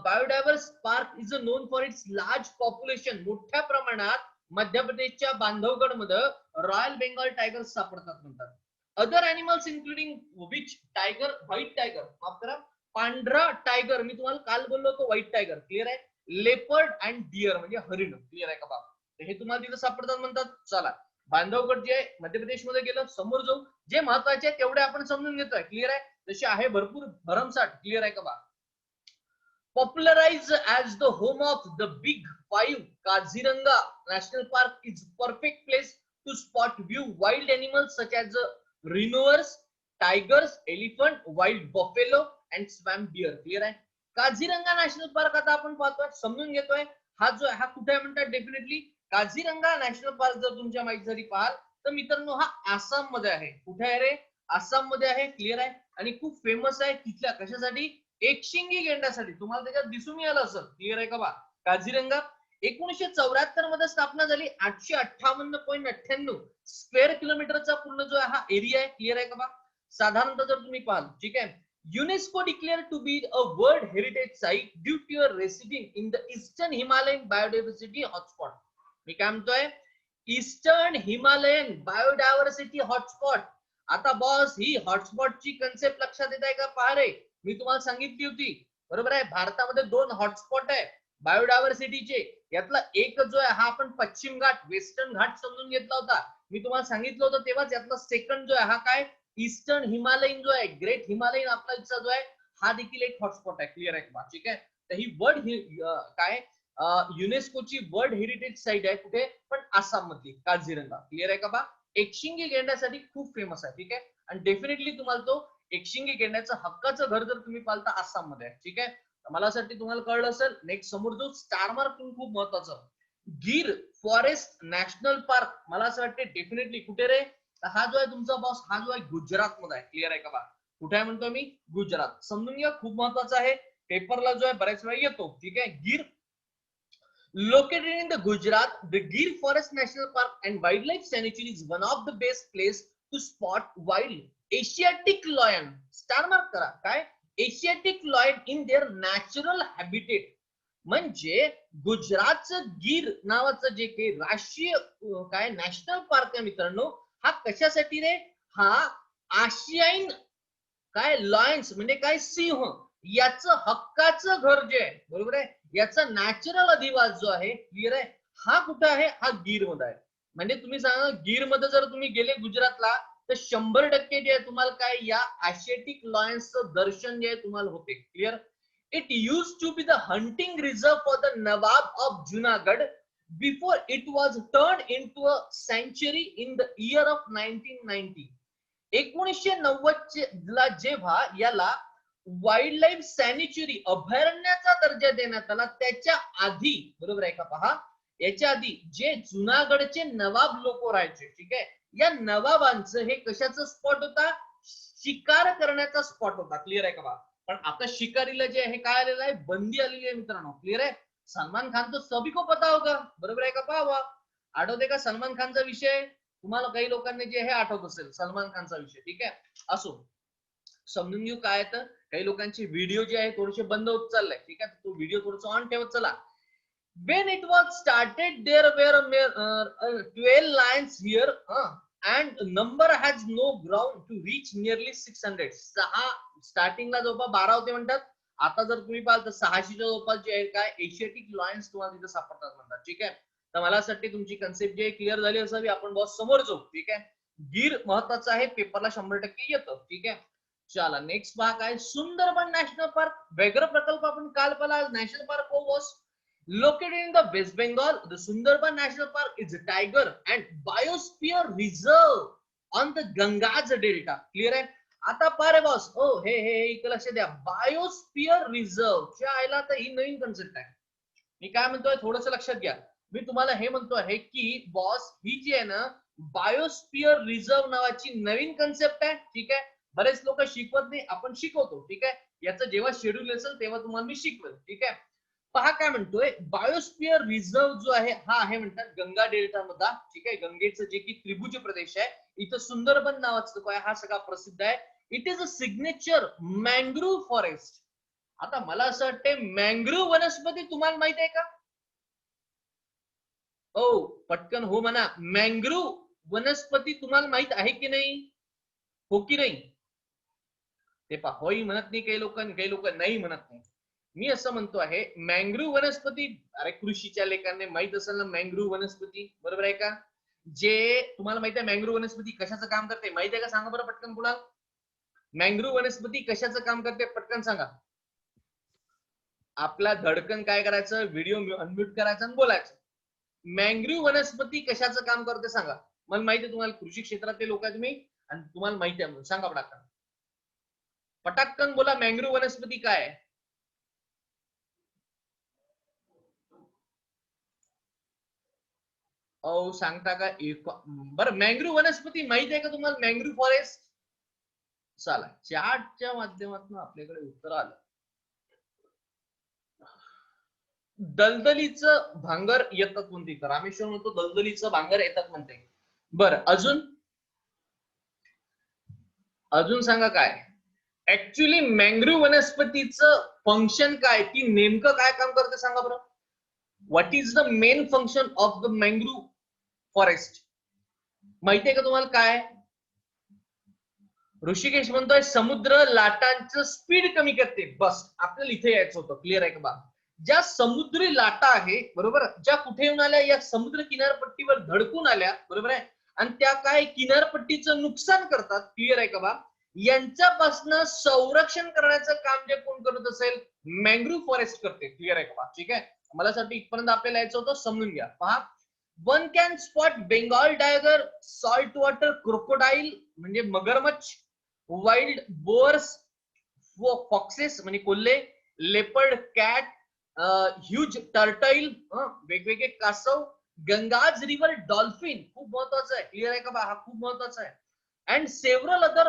Biodiverse park is known for its large population. मोठ्या प्रमाणात मध्य प्रदेशच्या बांधवगड मध्ये रॉयल बेंगॉल टायगर सापडतात म्हणतात. Other animals including which tiger, white tiger, माफ करा, पांढरा टायगर. मी तुम्हाला काल बोललो होतो व्हाईट टायगर. क्लिअर आहे. लेपर्ड अँड डिअर म्हणजे हरिण. क्लिअर आहे का बा? हे तुम्हाला तिथं सापडतात म्हणतात. चला, बांधवगड जे आहे मध्य प्रदेशमध्ये गेलं. समोर जाऊ, जे महत्वाचे आहे तेवढे आपण समजून घेतोय. क्लिअर आहे. तसे आहे भरपूर भरमसाठ. क्लिअर आहे का बा? Popularized as the home of the Big Five, Kaziranga National Park is perfect place to spot view wild animals such as rhinos, tigers, elephant, wild buffalo and swamp deer. Clear आहे. Kaziranga national park आता आपण पाहतोय, समजून घेतोय. हा जो आहे हा कुठे आहे म्हणतात, डेफिनेटली काझीरंगा नॅशनल पार्क जर तुमच्या माहिती जरी पाहाल तर मित्रांनो हा आसाम मध्ये आहे. कुठे आहे रे? आसाम मध्ये आहे. क्लिअर आहे. आणि खूप फेमस आहे तिथल्या कशासाठी, एकशिंगी गेंड्यासाठी. तुम्हाला त्याच्यात दिसून आलं असेल. क्लिअर आहे का बा? काझीरंगा 1974 मध्ये स्थापना झाली. 858.98 स्क्वेअर किलोमीटरचा पूर्ण जो आहे हा एरिया आहे. क्लिअर आहे का बा? साधारणतः जर तुम्ही पाहाल, ठीक आहे, UNESCO declare to be a world heritage site due to your residing in the eastern Himalayan biodiversity hotspot. मी काय म्हणतोय, ईस्टर्न हिमालयन बायोडायव्हर्सिटी हॉटस्पॉट. आता बॉस ही हॉटस्पॉटची कन्सेप्ट लक्षात येत आहे का? पहा रे, मी तुम्हाला सांगितली होती, बरोबर आहे. भारतामध्ये 2 हॉटस्पॉट आहे बायोडायव्हर्सिटीचे. यातला एक जो आहे हा आपण पश्चिम घाट, वेस्टर्न घाट समजून घेतला होता. मी तुम्हाला सांगितलं होतं तेव्हाच. यातला सेकंड जो आहे हा काय, ईस्टर्न हिमालयन जो आहे, ग्रेट हिमालयन आपला जो आहे हा देखील एक हॉटस्पॉट आहे. क्लिअर आहे का? ठीक आहे. तर ही वर्ल्ड काय युनेस्कोची वर्ल्ड हेरिटेज साइट आहे. कुठे? पण आसाम मधली काझीरंगा. क्लिअर आहे का बा? एकशिंगी गेंड्यासाठी खूप फेमस आहे. ठीक आहे. आणि डेफिनेटली तुम्हाला तो एकशिंगी गेंड्याचं हक्काचं घर जर तुम्ही पाहता आसाम मध्ये आहे. ठीक आहे. मला साठी तुम्हाला कळलं असेल. नेक्स्ट समोर जो स्टार मार्क खूप महत्वाचं, गीर फॉरेस्ट नॅशनल पार्क. मला असं वाटतं डेफिनेटली कुठे रे, हा जो आहे तुमचा बॉस हा जो आहे गुजरात मध्ये आहे. क्लिअर आहे का बा? कुठे आहे म्हणतो मी? गुजरात. समजून घ्या, खूप महत्वाचं आहे. पेपरला जो आहे बऱ्याच वेळा येतो. ठीक आहे. Gir located in the Gujarat, the Gir Forest National Park and Wildlife Sanctuary is one of the best place to spot wild Asiatic lion. Star mark करा. काय? Asiatic lion in their natural habitat. म्हणजे गुजरातचं गीर नावाचं जे काही राष्ट्रीय काय national park आहे मित्रांनो, हा कशासाठी रे? हा आशियाईन काय लॉयन्स म्हणजे काय सिंह याचं हक्काचं घर जे आहे, बरोबर आहे, याचा नॅचरल अधिवास जो आहे, क्लिअर आहे, हा कुठं आहे? हा गीर मध्ये आहे. म्हणजे तुम्ही सांगा गीर मध्ये जर तुम्ही गेले गुजरातला तर 100% जे आहे तुम्हाला काय या आशियाटिक लॉयन्सचं दर्शन जे आहे तुम्हाला होते. Clear. It used to be the hunting reserve for the Nawab of Junagadh before it was turned into a sanctuary in the year of 1990. 1990 ला जेव्हा याला वाईल्ड लाईफ सॅनिच्युरी अभयारण्याचा दर्जा देण्यात आला त्याच्या आधी, बरोबर आहे का पहा, याच्या आधी जे जुनागडचे नवाब लोक राहायचे, ठीक आहे, या नवाबांचं हे कशाचं स्पॉट होता, शिकार करण्याचा स्पॉट होता. क्लिअर आहे का पहा. पण आता शिकारीला जे आहे काय आलेलं आहे, बंदी आलेली आहे मित्रांनो. क्लिअर आहे. सलमान खान तो सभी को पता होगा, बरोबर आहे का पहा. आठवते का सलमान खानचा विषय, तुम्हाला काही लोकांनी जे हे आठवत असेल सलमान खानचा विषय, ठीक आहे. असो, समजून घेऊ काय तर काही लोकांचे व्हिडिओ जे आहे थोडेसे बंद होत चाललाय, ठीक आहे, तो व्हिडिओ थोडासा ऑन ठेवत चला. When it was started, there were 12 lines here, and number has no ground to reach nearly 600. स्टार्टिंगला जवळपास 12 होते म्हणतात. आता जर तुम्ही पाहाल तर 600च्या जवळपास जे आहे काय एशियाटिक लायन्स तुम्हाला तिथे सापडतात म्हणतात, ठीक आहे. तर मला असं वाटते तुमची कन्सेप्ट जे क्लिअर झाली असावी. आपण बॉस समोर जाऊ, ठीक आहे. गीर महत्वाचं आहे, पेपरला 100% येतं, ठीक आहे. चला नेक्स्ट भाग आहे सुंदरबन नॅशनल पार्क. व्याघ्र प्रकल्प आपण काल पाहिला. National park was located in the West Bengal. The Sundarban National Park is a tiger and biosphere reserve on the Ganges Delta. Clear आहे. आता पारे बॉस, ओ हे इकडे लक्ष द्या. बायोस्फिअर रिझर्व च्या आयला तर ही नवीन कन्सेप्ट आहे. मी काय म्हणतोय थोडंसं लक्षात घ्या. मी तुम्हाला हे म्हणतो आहे की बॉस ही जी आहे ना बायोस्फिअर रिझर्व नावाची नवीन कन्सेप्ट आहे, ठीक आहे. बरेच लोक शिकवत नाही, आपण शिकवतो, ठीक आहे. याचं जेव्हा शेड्यूल असेल तेव्हा तुम्हाला मी शिकवेल, ठीक आहे. पहा काय म्हणतोय, बायोस्फिअर रिझर्व जो आहे हा आहे म्हणतात गंगा डेल्टा मधला, ठीक आहे. गंगेचं जे की त्रिभुज प्रदेश आहे, इथं सुंदरबन नावाचं काय हा सगळा प्रसिद्ध आहे. It is a signature mangrove forest. आता मला असं वाटतंय मँग्रोव्ह वनस्पती तुम्हाला माहित आहे का? ओ पटकन हो म्हणा. मँग्रोव्ह वनस्पती तुम्हाला माहित आहे की नाही, हो की नाही? ते पहा होई म्हणत नाही काही लोक नाही म्हणत नाही. मी असं म्हणतो आहे मँग्रोव्ह वनस्पती, अरे कृषीच्या लेखांनी माहित असेल ना मँग्रोव्ह वनस्पती, बरोबर आहे का? जे तुम्हाला माहित आहे मँग्रोव्ह वनस्पती कशाचं काम करते माहित आहे का? सांगा बरं पटकन कुणाल. मँग्रोव्ह वनस्पती कशाचं काम करते पटकन सांगा. आपला धडकन काय करायचं, व्हिडिओ अनम्यूट करायचं आणि बोलायचं. मँग्रोव्ह वनस्पती कशाचं काम करते सांगा. मला माहिती आहे तुम्हाला कृषी क्षेत्रातले लोक आहे तुम्ही आणि तुम्हाला माहिती आहे म्हणून सांगा पटाकन. पटाकन बोला मँग्रोव्ह वनस्पती काय आहे? ओ सांगता का? बरं मँग्रोव्ह वनस्पती माहित आहे का तुम्हाला? Mangrove forest. चला चॅटच्या माध्यमातून आपल्याकडे उत्तर आलं. दलदलीचं भांगर येतात म्हणते, रामेश्वर म्हणतो दलदलीचं भांगर येतात म्हणते. बरं अजून सांगा काय ऍक्च्युली मँग्रोव्ह वनस्पतीचं फंक्शन काय, ती नेमकं काय काम करते सांगा बरं. What is the main function of the mangrove forest माहिती आहे का तुम्हाला काय? ऋषिकेश म्हणतोय समुद्र लाटांचं स्पीड कमी करते. बस आपल्याला इथे यायचं होतं. क्लिअर आहे का बा? ज्या समुद्री लाटा आहे बरोबर, ज्या कुठे येऊन आल्या, या समुद्र किनारपट्टीवर धडकून आल्या, बरोबर आहे, आणि त्या काय किनारपट्टीचं नुकसान करतात. क्लिअर आहे का बा? यांच्यापासून संरक्षण करण्याचं काम जे कोण करत असेल मँग्रोव्ह फॉरेस्ट करते. क्लिअर आहे का बा? ठीक आहे. मला साठी इथपर्यंत आपल्याला यायचं होतं, समजून घ्या. पहा, one can spot Bengal tiger, salt water crocodile म्हणजे मगरमच्छ, वाईल्ड बोअर्स, फॉक्सेस म्हणजे Kolhe, leopard cat, huge turtle, वेगवेगळे कासव, गंगाज रिव्हर डॉल्फिन, खूप महत्वाचं आहे. क्लिअर आहे का बा? हा खूप महत्वाचा आहे. and several other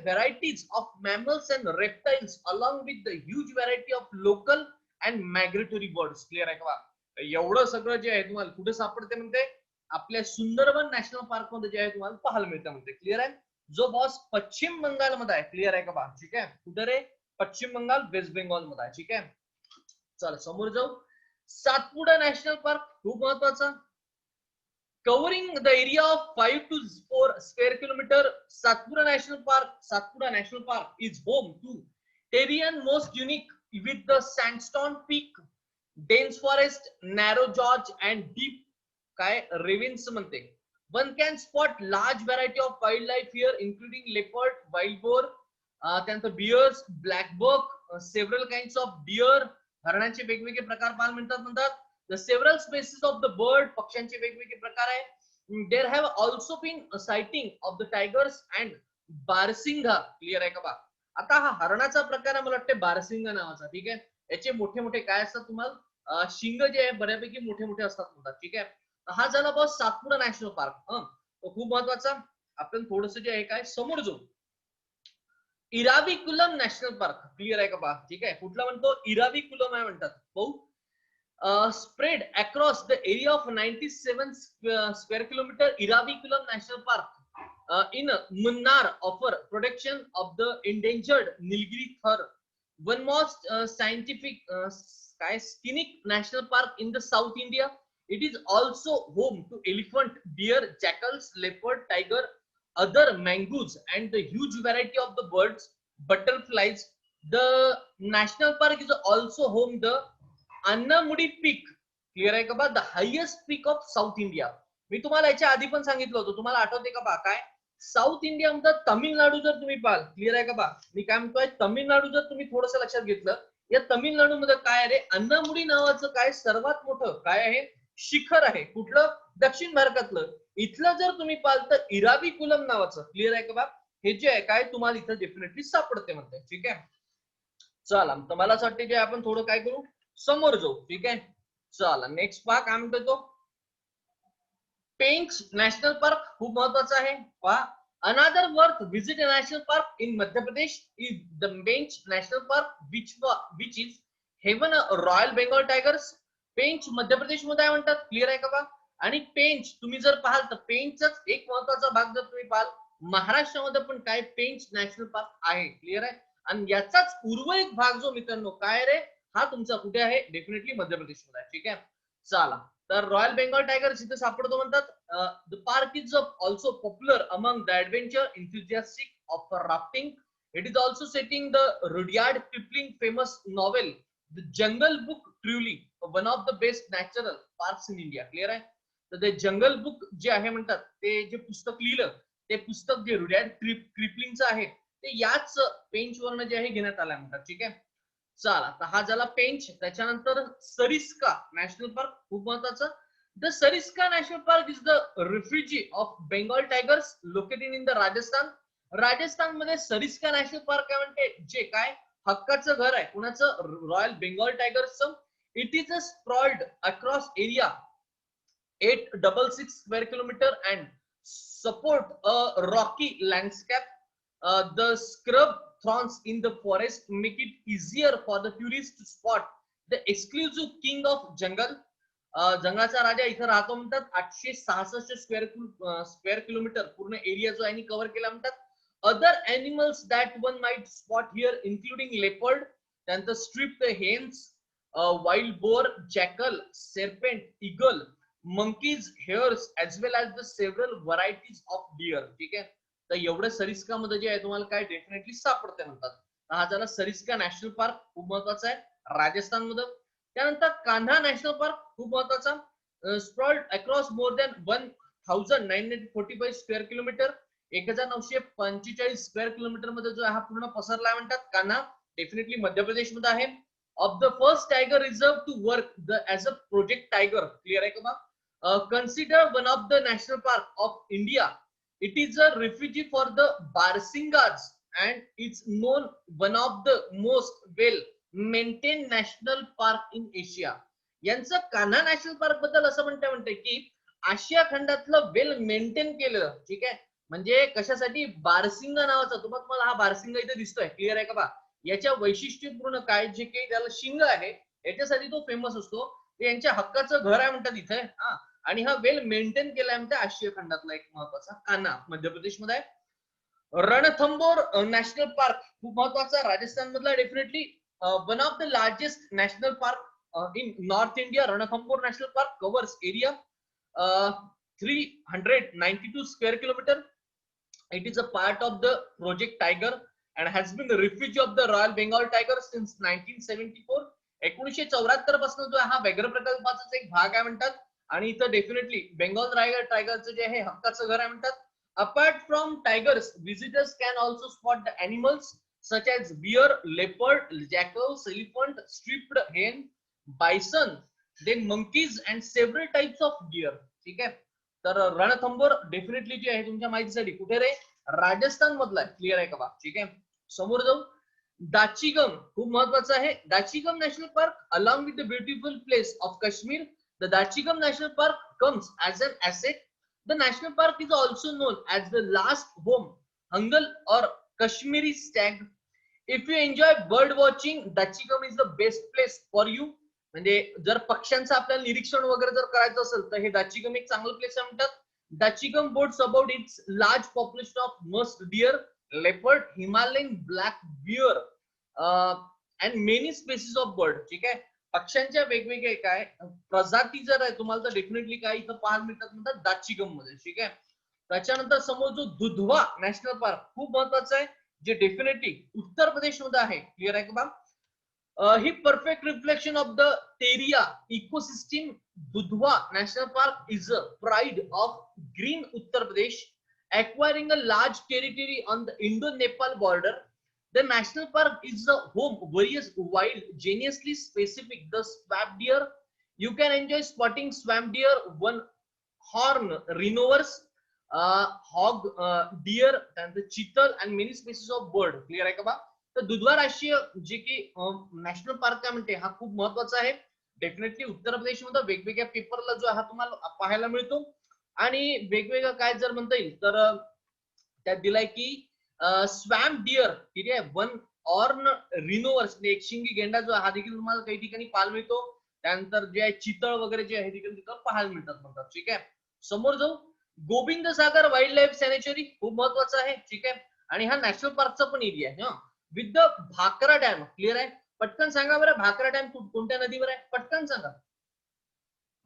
varieties of mammals and reptiles along with the huge variety of local and migratory birds. Clear आहे का? एवढं सगळं जे आहे तुम्हाला कुठे सापडते म्हणते आपल्या सुंदरबन नॅशनल पार्क मध्ये जे आहे तुम्हाला पाहायला मिळतं म्हणते. क्लिअर आहे? जो बॉस पश्चिम बंगाल मध्ये आहे. क्लिअर आहे का बा? ठीक आहे. कुठे रे? पश्चिम बंगाल वेस्ट बेंगॉल मध्ये आहे. ठीक आहे. चला समोर जाऊ. सातपुडा नॅशनल पार्क खूप महत्वाचा. Covering the area of 5 to 4 square kilometer, Satpura National Park is home to Terrian most unique with the sandstone peak, dense forest, narrow gorge and deep ravines म्हणते. One can spot large variety of wildlife here including leopard, wild boar, त्यानंतर bears, black buck, several kinds of deer, हरणांचे वेगवेगळे प्रकार पाहायला म्हणतात. The several species of the bird, पक्ष्यांचे वेगवेगळे प्रकार आहे. There have also been sighting of the tigers and barasingha. Clear आहे का बा? आता हा हरणाचा प्रकार आहे, मला वाटतं बारसिंगा नावाचा. ठीक आहे, याचे मोठे मोठे काय असतात तुम्हाला शिंग जे आहे बऱ्यापैकी मोठे मोठे असतात म्हणतात. ठीक आहे, हा झाला बॉस सातपुडा नॅशनल पार्क. तो खूप महत्वाचा. आपण थोडस जे आहे काय समोर जाऊ. Eravikulam national park. क्लिअर आहे का बा? ठीक आहे, कुठला म्हणतो? इराविकुलम आहे म्हणतात. पाहू. Spread across the area of 97 square kilometer, Iraviculam National Park in Munnar offer protection of the endangered Nilgiri thar, one most scientific scenic national park in the South India. It is also home to elephant, deer, jackals, leopard, tiger, other mangoes, and the huge variety of the birds, butterflies. The national park is also home the Anamudi peak. Clear आहे का बा? The highest peak of south India. मी तुम्हाला याच्या आधी पण सांगितलं होतं, तुम्हाला आठवते का बा? काय साऊथ इंडिया मध्ये तमिळनाडू जर तुम्ही पाहाल, क्लिअर आहे का बा? मी काय म्हणतोय, तमिळनाडू जर तुम्ही थोडस लक्षात घेतलं, या तमिळनाडू मध्ये काय आहे रे, अन्नामुडी नावाचं काय सर्वात मोठं काय आहे शिखर आहे. कुठलं? दक्षिण भारतातलं. इथलं जर तुम्ही पाहाल तर इराविकुलम नावाचं. क्लिअर आहे का बा? हे जे आहे काय तुम्हाला इथं डेफिनेटली सापडते म्हणते. ठीक आहे, चला तर मला असं वाटतं जे आपण थोडं काय करू, समोर जाऊ. ठीक आहे, चला नेक्स्ट पहा काय म्हणतो तो. पेंच नॅशनल पार्क खूप महत्वाचा आहे. पहा, another worth visit a national park in Madhya Pradesh is the Pench national park which is haven royal Bengal tigers. Pench Madhya Pradesh मध्ये आहे म्हणतात. क्लिअर आहे का बा? आणि पेंच तुम्ही जर पाहाल तर पेंचचाच एक महत्वाचा भाग जर तुम्ही पाहाल, महाराष्ट्रामध्ये पण काय पेंच नॅशनल पार्क आहे. क्लिअर आहे, आणि याचाच उर्वरित भाग जो मित्रांनो काय रे, हा तुमचा कुठे आहे? डेफिनेटली मध्य प्रदेशमध्ये आहे. ठीक आहे, चला तर रॉयल बेंगॉल टायगर इथे सापडतो म्हणतात. The park is also popular among the adventure enthusiastic of rafting. It is also setting the Rudyard Kipling famous novel the jungle book, truly one of the best natural parks in India. Clear आहे, तर ते जंगल book जे आहे म्हणतात, ते जे पुस्तक लिहिलं, ते पुस्तक जे रुडयार्ड किपलिंगचं आहे, ते याच पेंच वरनं जे आहे घेण्यात आलं म्हणतात. ठीक आहे, चला तर हा झाला पेंच. त्याच्यानंतर सरिस्का नॅशनल पार्क खूप महत्वाचं. The Sariska national park is the refugee of Bengal tigers located in the Rajasthan. Rajasthan मध्ये सरिस्का नॅशनल पार्क काय म्हणते, जे काय हक्काचं घर आहे कुणाचं? रॉयल बेंगॉल टायगर्सचं. It is a sprawled across area 866 square kilometre and support a rocky landscape. The scrub thorns in the forest make it easier for the tourists to spot the exclusive king of jungle. जंगलाचा राजा इथं राहतो म्हणतात. 866 square kilometre पूर्ण area जो आहे cover केला म्हणतात. Other animals that one might spot here including leopard, त्यानंतर striped hyenas, wild boar, jackal, serpent, eagle, monkeys, hares as well as the several varieties of deer. ठीक आहे, तर एवढं सरिस्का मध्ये जे आहे तुम्हाला काय डेफिनेटली सापडते म्हणतात. हा झाला सरिस्का नॅशनल पार्क, खूप महत्वाचा आहे राजस्थान मध्ये. त्यानंतर कान्हा नॅशनल पार्क खूप महत्वाचा. Sprawled across more than 1945 square kilometre, 1945 square kilometre मध्ये जो हा पूर्ण पसरला आहे म्हणतात. कान्हा डेफिनेटली मध्य प्रदेश मध्ये आहे. Of the first tiger reserve to work as a project tiger. Clear आहे का? Consider one of the national park of India. It is a refuge for the Barsingas and it's known one of the most well maintained national park in Asia. यांचं Kanha national park बद्दल असं म्हणते की आशिया खंडातलं वेल maintain केलं. ठीक आहे, म्हणजे कशासाठी? बारसिंगा नावाचा. तुम्हाला हा बारसिंगा इथे दिसतोय. क्लिअर आहे का बा? याच्या वैशिष्ट्यपूर्ण काय जे काही त्याला शिंग आहे याच्यासाठी तो फेमस असतो. ते यांच्या हक्काचं घर आहे म्हणतात इथे. आणि हा वेल मेंटेन केलाय म्हणते आशिया खंडातला एक महत्वाचा कान्हा मध्य प्रदेश मध्ये आहे. रणथंबोर नॅशनल पार्क खूप महत्वाचा राजस्थान मधला. Definitely one of the largest national park in north India. Ranthambore national park covers area 392 square kilometre. It is a part of the project tiger and has been the refuge of the Royal Bengal tiger since 1974. 1974 पासून जो हा व्याघ्र प्रकल्पाचा एक भाग आहे म्हणतात. आणि इथं डेफिनेटली बेंगॉल टायगरचं जे आहे हक्काचं घर आहे म्हणतात. Apart from tigers, visitors can also spot the animals such as bear, leopard, jackals, elephant, striped hen, bison, then monkeys and several types of deer. ठीक आहे. तर रणथंबोर डेफिनेटली जे आहे तुमच्या माहितीसाठी कुठे रे, राजस्थान मधला आहे. क्लिअर आहे का बा? ठीक आहे. समोर जाऊ. दाचिगम खूप महत्वाचं आहे. Dachigam national park along with the beautiful place of Kashmir, the Dachigam national park comes as an asset. The national park is also known as the last home Hangal or Kashmiri stag. If you enjoy bird watching, Dachigam is the best place for you. म्हणजे जर पक्ष्यांचं आपल्याला निरीक्षण वगैरे जर करायचं असेल तर हे दाचिगम एक चांगलं प्लेस आहे म्हणतात. दाचिगम boasts about its large population of musk deer, leopard, Himalayan black bear and many species of bird. ठीक आहे. पक्ष्यांच्या वेगवेगळे काय प्रजाती जर आहे तुम्हाला तर डेफिनेटली काय इथं पाहायला मिळतात म्हणतात दाचिगम मध्ये. ठीक आहे. त्याच्यानंतर समोर जो दुधवा नॅशनल पार्क खूप महत्वाचं आहे, जे डेफिनेटली उत्तर प्रदेश मध्ये आहे. क्लिअर आहे का बा? ही perfect reflection of the Terai ecosystem. Dudhwa national park is a pride of green Uttar Pradesh, acquiring a large territory on the Indo-Nepal border. The national park is the home of various wild, genuinely specific the swamp deer. You can enjoy spotting swamp deer, one horn rhinos, hog deer, and the cheetal and many species of bird. Clear आहे का बा? तर दुधवा राष्ट्रीय जे की national park काय म्हणते हा खूप महत्वाचा आहे. डेफिनेटली उत्तर प्रदेश मध्ये वेगवेगळ्या पेपरला जो हा तुम्हाला पाहायला मिळतो. आणि वेगवेगळं काय जर म्हणता येईल तर त्यात दिलाय की स्वॅम्प डिअर, ठीक आहे, वन ऑर्न रिनोवर्स, एकशिंगी गेंडा जो हा देखील तुम्हाला काही ठिकाणी पाहायला मिळतो. त्यानंतर जे आहे चितळ वगैरे जे आहे तिकडे तिथं पाहायला मिळतात म्हणतात. ठीक आहे. समोर जाऊ. Govind Sagar wild life sanctuary खूप महत्वाचं आहे. ठीक आहे. आणि हा नॅशनल पार्कचा पण एरिया आहे. With the Bhakra dam. Clear आहे. पटकन सांगा बरं, भाकरा डॅम कोणत्या नदीवर आहे? पटकन सांगा.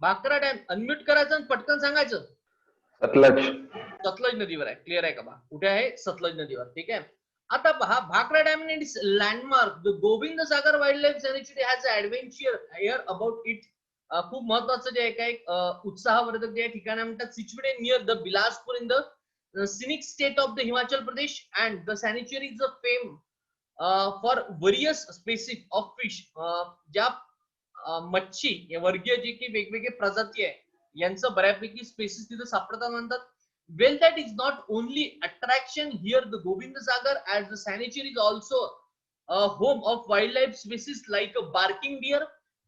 भाकरा डॅम अनम्यूट करायचं आणि पटकन सांगायचं. सतलज नदीवर आहे. क्लिअर आहे का बा? कुठे आहे? सतलज नदीवर. ठीक आहे. आता पहा, Bhakra dam and its landmark the Govind Sagar wild life sanctuary has adventure here about it. खूप महत्वाचं जे आहे काय उत्साहवर्धक जे ठिकाण म्हणतात. Situated near the Bilaspur in the scenic state of the Himachal Pradesh and the sanctuary is a fame for various species of fish. ज्या मच्छी वर्गीय जे की वेगवेगळे प्रजाती आहे यांचं बऱ्यापैकी स्पेसिस तिथे सापडतात म्हणतात. Well, that is not only attraction here, the Govind Sagar as the sanctuary is also a home of wildlife species like a barking deer,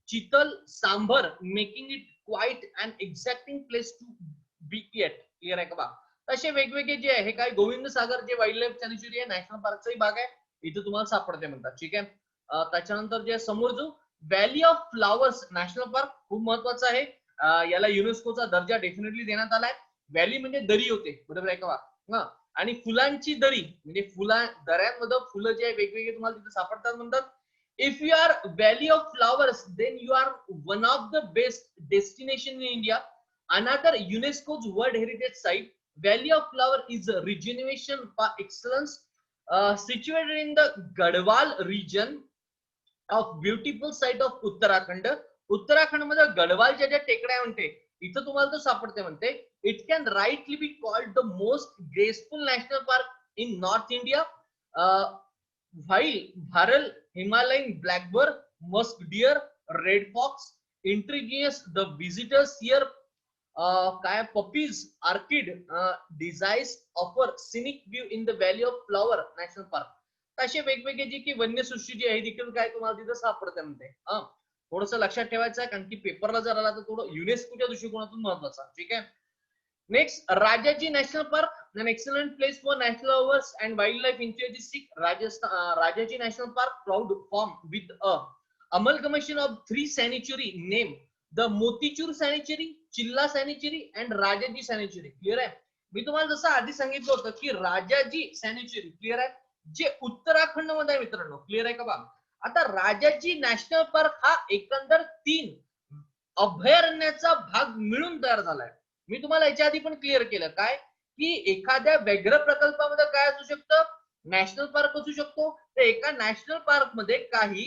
chital, sambar, making it quite an exacting place to be at. Clear आहे का बा? तसे वेगवेगळे जे आहे काय गोविंद सागर जे wild life sanctuary आहे नॅशनल पार्कचाही भाग आहे, इथे तुम्हाला सापडते म्हणतात. ठीक आहे. त्याच्यानंतर जे समोर जो valley of flowers national park खूप महत्वाचं आहे. याला युनेस्कोचा दर्जा डेफिनेटली देण्यात आलाय. व्हॅली म्हणजे दरी होते, बरोबर आहे का बा? आणि फुलांची दरी म्हणजे दऱ्यांमध्ये फुलं जे आहे वेगवेगळे तुम्हाला तिथे सापडतात म्हणतात. If you are valley of flowers then you are one of the best destination in India. Another UNESCO's world heritage site. Valley of flower is rejuvenation for excellence situated in the Garhwal region of beautiful site of Uttarakhand. Uttarakhand मध्ये गढ़वालच्या ज्या टेकड्या म्हणते इथं तुम्हाला तो सापडते म्हणते. It can rightly be called the most graceful national park in north India. While bharal, Himalayan blackbird, musk deer, red fox, intrigues the visitors here काय poppies, orchid, daisies offer scenic view in the valley of flower national park. असे वेगवेगळे जे की वन्यसृष्टी जी आहे देखील काय तुम्हाला तिथं सापडते म्हणते. थोडस लक्षात ठेवायचं आहे कारण की पेपरला जर आला तर थोडं युनेस्कोच्या दृष्टिकोनातून महत्वाचा. ठीक आहे. Next, Rajaji national park, an excellent place for natural lovers and wildlife enthusiasts. Rajaji National Park, proud form with a amalgamation of 3 sanctuary named the Motichur Sanctuary, Chilla Sanctuary and Rajaji Sanctuary. Clear आहे. मी तुम्हाला जसं आधी सांगितलं होतं की Rajaji sanctuary clear आहे जे उत्तराखंड मध्ये आहे मित्रांनो. क्लिअर आहे का बा? आता राजाजी नॅशनल पार्क हा एकंदर 3 अभयारण्याचा भाग मिळून तयार झालाय. मी तुम्हाला याच्या आधी पण क्लिअर केलं काय की एखाद्या व्याघ्र प्रकल्पामध्ये काय असू शकतं, नॅशनल पार्क असू शकतो. तर एका नॅशनल पार्क मध्ये काही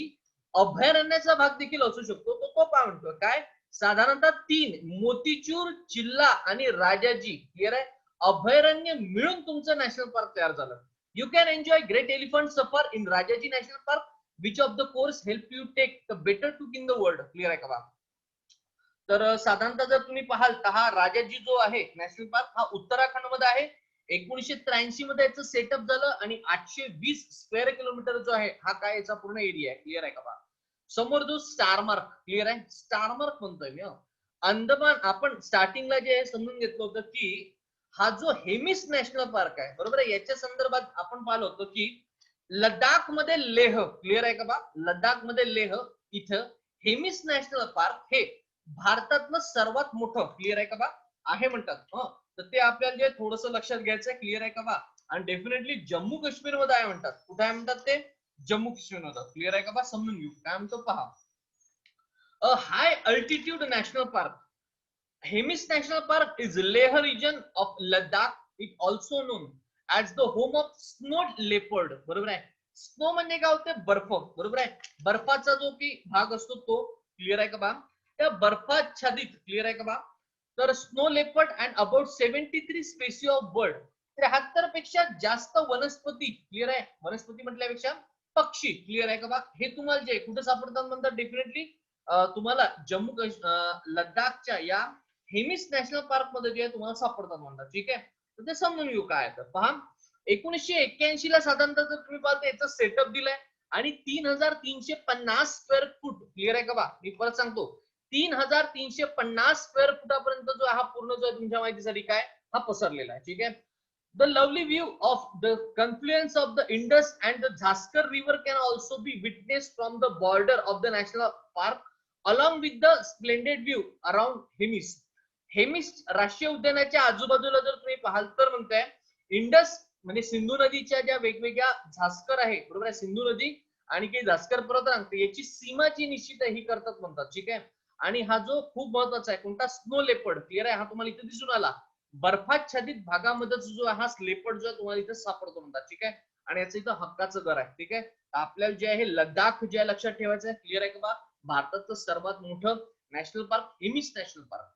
अभयारण्याचा भाग देखील असू शकतो. तो काय म्हणतो काय साधारणतः 3 मोतीचूर, चिल्ला आणि राजाजी क्लिअर आहे अभयारण्य मिळून तुमचं नॅशनल पार्क तयार झालं. You can enjoy great elephant safar in Rajaji National Park. Which of the course help you take the better took in the world? Clear आहे का बा? तर साधारणतः जर तुम्ही पाहाल तर हा राजाजी जो आहे नॅशनल पार्क हा उत्तराखंड मध्ये आहे. 1983 मध्ये याचं सेटअप झालं आणि 820 स्क्वेअर किलोमीटर जो आहे हा काय याचा पूर्ण एरिया आहे. क्लिअर आहे का बा? समोर जो स्टार मार्क क्लिअर आहे, स्टार मार्क म्हणतोय मी. अंदमान आपण स्टार्टिंगला जे समजून घेतलं होतं की हा जो हेमिस नॅशनल पार्क आहे बरोबर आहे, याच्या संदर्भात आपण पाहिलं होतं की लडाख मध्ये लेह, क्लिअर आहे का बा? लडाख मध्ये लेह इथं हेमिस नॅशनल पार्क हे भारतातलं सर्वात मोठं, क्लिअर आहे का बा, आहे म्हणतात. तर ते आपल्याला जे थोडंसं लक्षात घ्यायचं आहे. क्लिअर आहे का बा? आणि डेफिनेटली जम्मू काश्मीर मध्ये आहे म्हणतात. कुठे आहे म्हणतात ते? जम्मू काश्मीर मध्ये. क्लिअर आहे का बा? समजून घेऊ काय म्हणतो पहा. A high altitude national park. Hemis National Park is Leh region of Ladakh. It also known as the home of snow leopard. बरोबर आहे. स्नो म्हणजे काय होते? बर्फ. बरोबर आहे. बर्फाचा जो की भाग असतो तो. क्लिअर आहे का बा? त्या बर्फाच्छादित, क्लिअर आहे का बा? तर snow leopard and about 73 species of bird. 73 पेक्षा जास्त वनस्पती, क्लिअर आहे. वनस्पती म्हटल्यापेक्षा पक्षी, क्लिअर आहे का बा? हे तुम्हाला जे कुठे सापडतात म्हणतात डेफिनेटली तुम्हाला जम्मू लडाखच्या या हेमिस नॅशनल पार्क मध्ये जे तुम्हाला सापडतात म्हणतात. ठीक आहे, तर ते समजून घेऊ काय तर पहा. 1981 ला साधारणतः जर तुम्ही पाहता याचा सेटअप दिलाय आणि 3350 स्क्वेअर फूट, क्लिअर आहे का बा? मी परत सांगतो 3350 स्क्वेअर फुटापर्यंत जो हा पूर्ण जो आहे तुमच्या माहितीसाठी काय हा पसरलेला आहे. ठीक आहे. The lovely view of the confluence of the Indus and the Zaskar river can also be witnessed from the border of the national park along with the splendid view around Hemis. Hemis राष्ट्रीय उद्यानाच्या आजूबाजूला जर तुम्ही पाहाल तर म्हणताय Indus म्हणजे सिंधू नदीच्या ज्या वेगवेगळ्या झास्कर आहे बरोबर आहे, सिंधू नदी आणि काही झास्कर पर्वतरांग याची सीमा जी निश्चित आहे ही करतात म्हणतात. ठीक आहे. आणि हा जो खूप महत्वाचा आहे कोणता? Snow leopard. क्लिअर आहे. हा तुम्हाला इथे दिसून आला बर्फाच्छादित भागामध्ये जो हा लेपर्ड जो तुम्हाला इथे सापडतो म्हणतात. ठीक आहे. आणि याचं इथं हक्काचं घर आहे. ठीक आहे. आपल्याला जे आहे लडाख जे आहे लक्षात ठेवायचं आहे. क्लिअर आहे का बा? भारताचं सर्वात मोठं national park Hemis national park.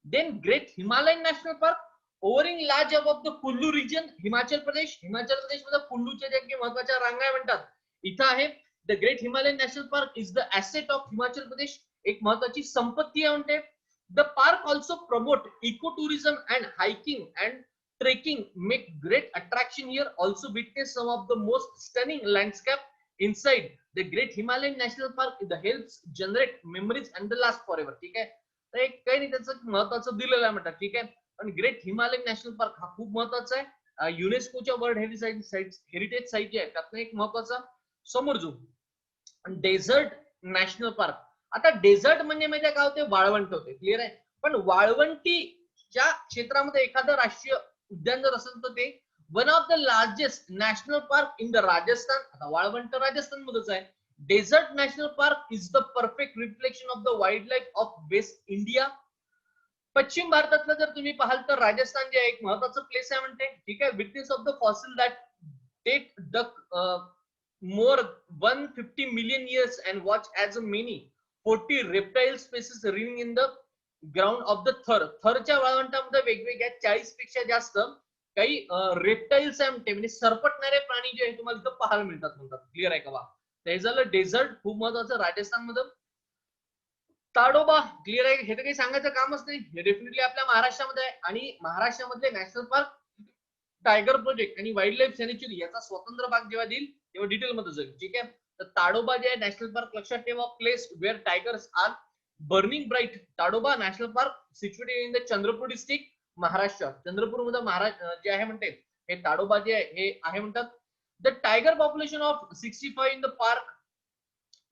Then Great Himalayan National Park, overing large above the Kullu region, Himachal Pradesh. Himachal Pradesh मध्ये कुल्लूच्या ज्या काही महत्वाच्या रांगा म्हणतात इथं आहे. The great Himalayan national park is the asset of Himachal Pradesh. एक महत्वाची संपत्ती आहे म्हणते. The park also promote eco tourism and hiking and trekking make great attraction here. Also witness some of the most stunning landscape inside the great Himalayan national park. The helps generate memories and the last for ever. ठीक आहे. तर एक काही नाही त्याचं महत्वाचं दिलेलं आहे म्हणतात. ठीक आहे. पण ग्रेट हिमालयन नॅशनल पार्क हा खूप महत्वाचा आहे. युनेस्कोच्या वर्ल्ड हेरिटेज साईट जे आहे त्यातनं एक महत्वाचा. समोर जो डेझर्ट नॅशनल पार्क. आता डेझर्ट म्हणजे माहिती काय होते? वाळवंट होते. क्लिअर आहे. पण वाळवंटीच्या क्षेत्रामध्ये एखादं राष्ट्रीय उद्यान जर असेल तर ते one of the largest national park in the Rajasthan. आता वाळवंट राजस्थान मध्येच आहे. Desert National Park is the perfect reflection of the wildlife of West India. पश्चिम भारतातलं जर तुम्ही पाहाल तर राजस्थान जे एक महत्वाचं प्लेस आहे म्हणते. ठीक आहे. Witness of the fossil that take back more 150 million years and watch as many 40 reptile species living in the ground of the Thar. थरच्या वाळवंटामध्ये वेगवेगळ्या 40 पेक्षा जास्त काही रेप्टाइल्स आहे म्हणते, म्हणजे सरपटणारे प्राणी जे आहे तुम्हाला इथं पाहायला मिळतात म्हणतात. क्लिअर आहे का बा? ते झालं डेझर्ट खूप महत्वाचं राजस्थान मध्ये. ताडोबा. क्लिअर आहे. हे तर काही सांगायचं कामच नाही. हे डेफिनेटली आपल्या महाराष्ट्रामध्ये आहे आणि महाराष्ट्रामधले नॅशनल पार्क टायगर प्रोजेक्ट आणि वाईल्ड लाईफ सँच्युरी याचा स्वतंत्र भाग जेव्हा देईल तेव्हा डिटेल मध्ये जाईल. ठीक आहे. तर ताडोबा जे आहे नॅशनल पार्क लक्षात ठेवा. Place where tigers are burning bright. Tadoba national park situated in the Chandrapur district Maharashtra. Chandrapur मध्ये महाराष्ट्र जे आहे म्हणते हे ताडोबा जे आहे हे आहे म्हणतात. The tiger population of 65 in the park.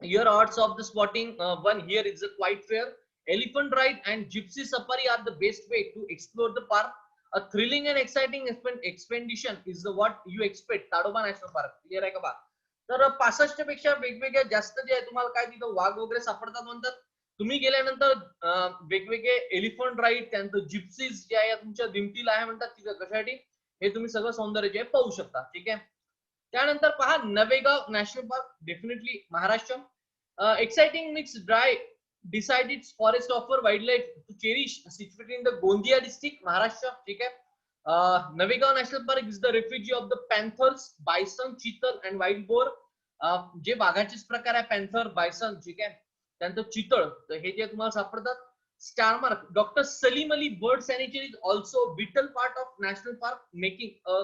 Here odds of the spotting one here is quite fair. Elephant ride and gypsy safari are the best way to explore the park. A thrilling and exciting expedition is the what you expect. Tadoba National Park. Clear आहे का बा? तर 65 पेक्षा वेगवेगळ्या जास्त जे आहे तुम्हाला काय तिथं वाघ वगैरे सापडतात म्हणतात. तुम्ही गेल्यानंतर वेगवेगळे एलिफंट राईड त्यानंतर जिप्सीज जे आहे तुमच्या दिमतीला आहे म्हणतात तिथं कशासाठी हे तुम्ही सगळं सौंदर्य जे पाहू शकता. ठीक आहे. त्यानंतर पहा Navegaon national park. Definitely Maharashtra. Exciting mix dry decided forest offer wildlife to cherish situated in the Gondia district Maharashtra. ठीक आहे. Navegaon national park is the refugee of the panthers, bison, chital and wild boar. जे वाघाचेच प्रकार आहे, पॅन्थर, बायसन, ठीक आहे, त्यानंतर चितळ, तर हे जे तुम्हाला सापडतात. Star mark, doctor Salim Ali bird सँच्युरी is also vital part of national park, making a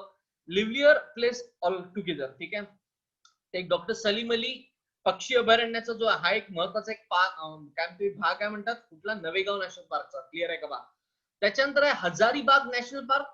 livelier place all together. ठीक आहे, एक डॉक्टर सलीम अली पक्षी अभयारण्याचा जो हा एक महत्वाचा एक भाग आहे म्हणतात कुठला, नवेगाव नॅशनल पार्कचा. क्लिअर आहे का बा. त्याच्यानंतर आहे Hazaribagh national park,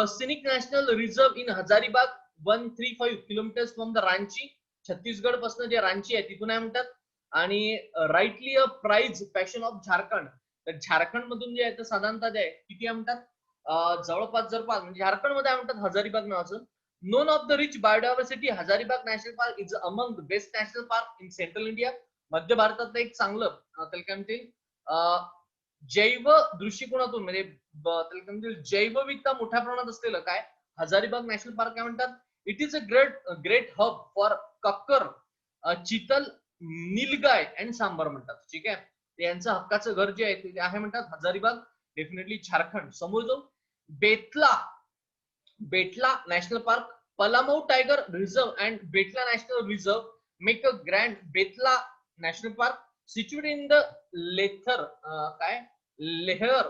scenic national reserve in Hazaribagh, 135 kilometres from the Ranchi. Chhattisgarh पासून जे रांची आहे तिथून आहे म्हणतात. आणि rightly a prize passion of Jharkhand, तर झारखंड मधून जे आहे तर साधारणतः जे आहे किती आहे म्हणतात, जवळपास म्हणजे झारखंड मध्ये आहे म्हणतात हजारीबाग नावाचं. Known of the rich biodiversity, Hazaribagh National Park is among the best national park in central India. मध्य भारतातलं एक चांगलं त्याला काय म्हणतील जैव दृष्टिकोनातून म्हणजे त्याला काय म्हणतील जैवविविधता मोठ्या प्रमाणात असलेलं काय हजारीबाग नॅशनल पार्क काय म्हणतात. It is a great hub for kakar, chital, nilgai and sambar म्हणतात. ठीक आहे, यांचं हक्काचं घर जे आहे ते आहे म्हणतात हजारीबाग, डेफिनेटली झारखंड. समोर जो Betla national park, Palamau tiger reserve and Betla national reserve make a grand Betla national park situated in the Lehar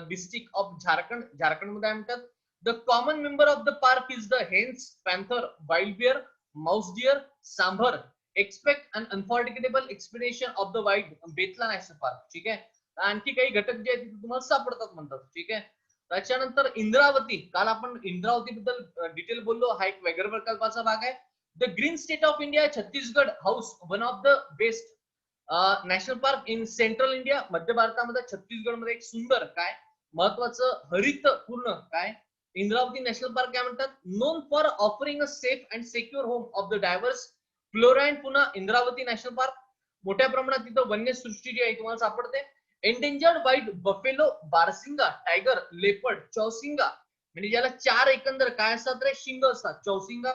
district of Jharkhand. Jharkhand मध्ये म्हणतात. The common member of the park is the hyenas, panther, wild bear, mouse deer, sambar. Expect an unforgettable expedition of the wild Betla national park. ठीक आहे, आणखी काही घटक जे आहेत तिथे तुम्हाला सापडतात म्हणतात. ठीक आहे, त्याच्यानंतर इंद्रावती, काल आपण इंद्रावती बद्दल डिटेल बोललो, हा एक व्याघ्र प्रकल्पाचा भाग आहे. The green state of India, Chhattisgarh house, one of the best national park in central India. मध्य भारतामध्ये छत्तीसगड मध्ये एक सुंदर काय महत्वाचं हरित पूर्ण काय इंद्रावती नॅशनल पार्क काय म्हणतात. Known for offering a safe and secure home of the diverse flora and पुन्हा इंद्रावती नॅशनल पार्क. मोठ्या प्रमाणात तिथं वन्यसृष्टी जी आहे तुम्हाला सापडते. Endangered white buffalo, barasingha, tiger, leopard, chousingha, म्हणजे ज्याला 4 एकंदर काय असतात रे शिंग असतात, chousingha,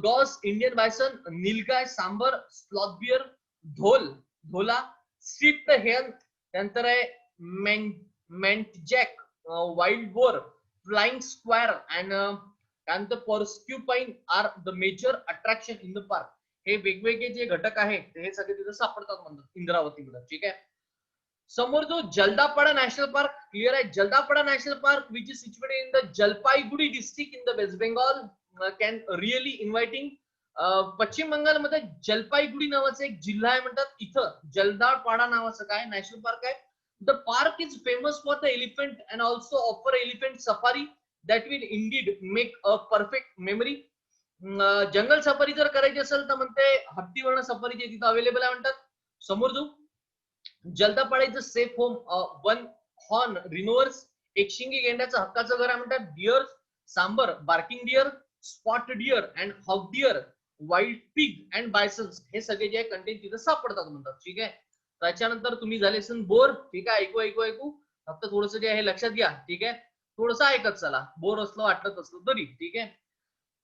gaur, Indian bison, nilgai, sambar, sloth bear, dhole, striped hyena, त्यानंतर आहे muntjac, wild boar, flying squirrel and त्यानंतर porcupine are the major attraction in the park. हे वेगवेगळे जे घटक आहेत हे सगळे तिथे सापडतात म्हणतात इंद्रावतीमध्ये. ठीक आहे, समोर जो जलदापाडा नॅशनल पार्क क्लिअर आहे. Jaldapara national park which is situated in the Jalpaiguri district in the west Bengal, can really inviting. पश्चिम बंगालमध्ये जलपाईगुडी नावाचा एक जिल्हा आहे म्हणतात, इथं जलदापाडा नावाचं काय नॅशनल पार्क आहे. The park is famous for the elephant and also offer elephant safari that will Indeed make a perfect memory. Jungle safari जर करायची असेल तर म्हणते हत्तीवर्ण सफारी जे तिथं अवेलेबल आहे म्हणतात. समोर जो Jaldapara is a safe home, one horn rhinoceros, एक शिंगी गेंड्याचं हक्काचं घर आहे म्हणतात. Deer, sambar, barking deer, spot deer and hog deer, wild pig and bisons, हे सगळे जे कंटेंट तिथं सापडतात म्हणतात. ठीक आहे, त्याच्यानंतर तुम्ही झाले असेल बोर. ठीक आहे, ऐकू फक्त थोडस जे आहे लक्षात घ्या. ठीक आहे, थोडस ऐकत चला, बोर असलो वाटत असलो तरी. ठीक आहे,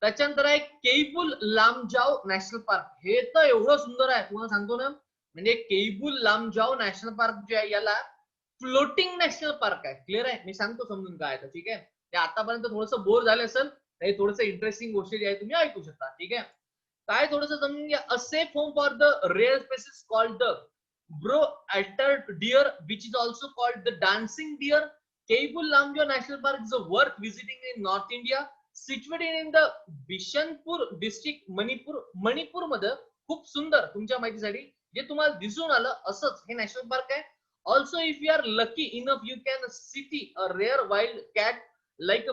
त्याच्यानंतर आहे केईबुल लामजाव नॅशनल पार्क. हे तर एवढं सुंदर आहे तुम्हाला सांगतो ना, म्हणजे केईबुल लामजाव नॅशनल पार्क जे आहे याला फ्लोटिंग नॅशनल पार्क आहे. क्लिअर आहे, मी सांगतो समजून काय आहे. ठीक आहे, ते आतापर्यंत थोडस बोर झाले असेल, हे थोडस इंटरेस्टिंग गोष्टी जे आहे तुम्ही ऐकू शकता. ठीक आहे, काय थोडस समजून घ्या. A safe home for the rare species called the brow antlered deer which is also called the dancing deer. Keibul Lamjao national park is a worth visiting in north India, situated in the Bishnupur district, Manipur मध्ये. खूप सुंदर तुमच्या माहितीसाठी जे तुम्हाला दिसून आलं असंच हे नॅशनल पार्क आहे. Also if you are lucky enough you can sight a rare wild cat like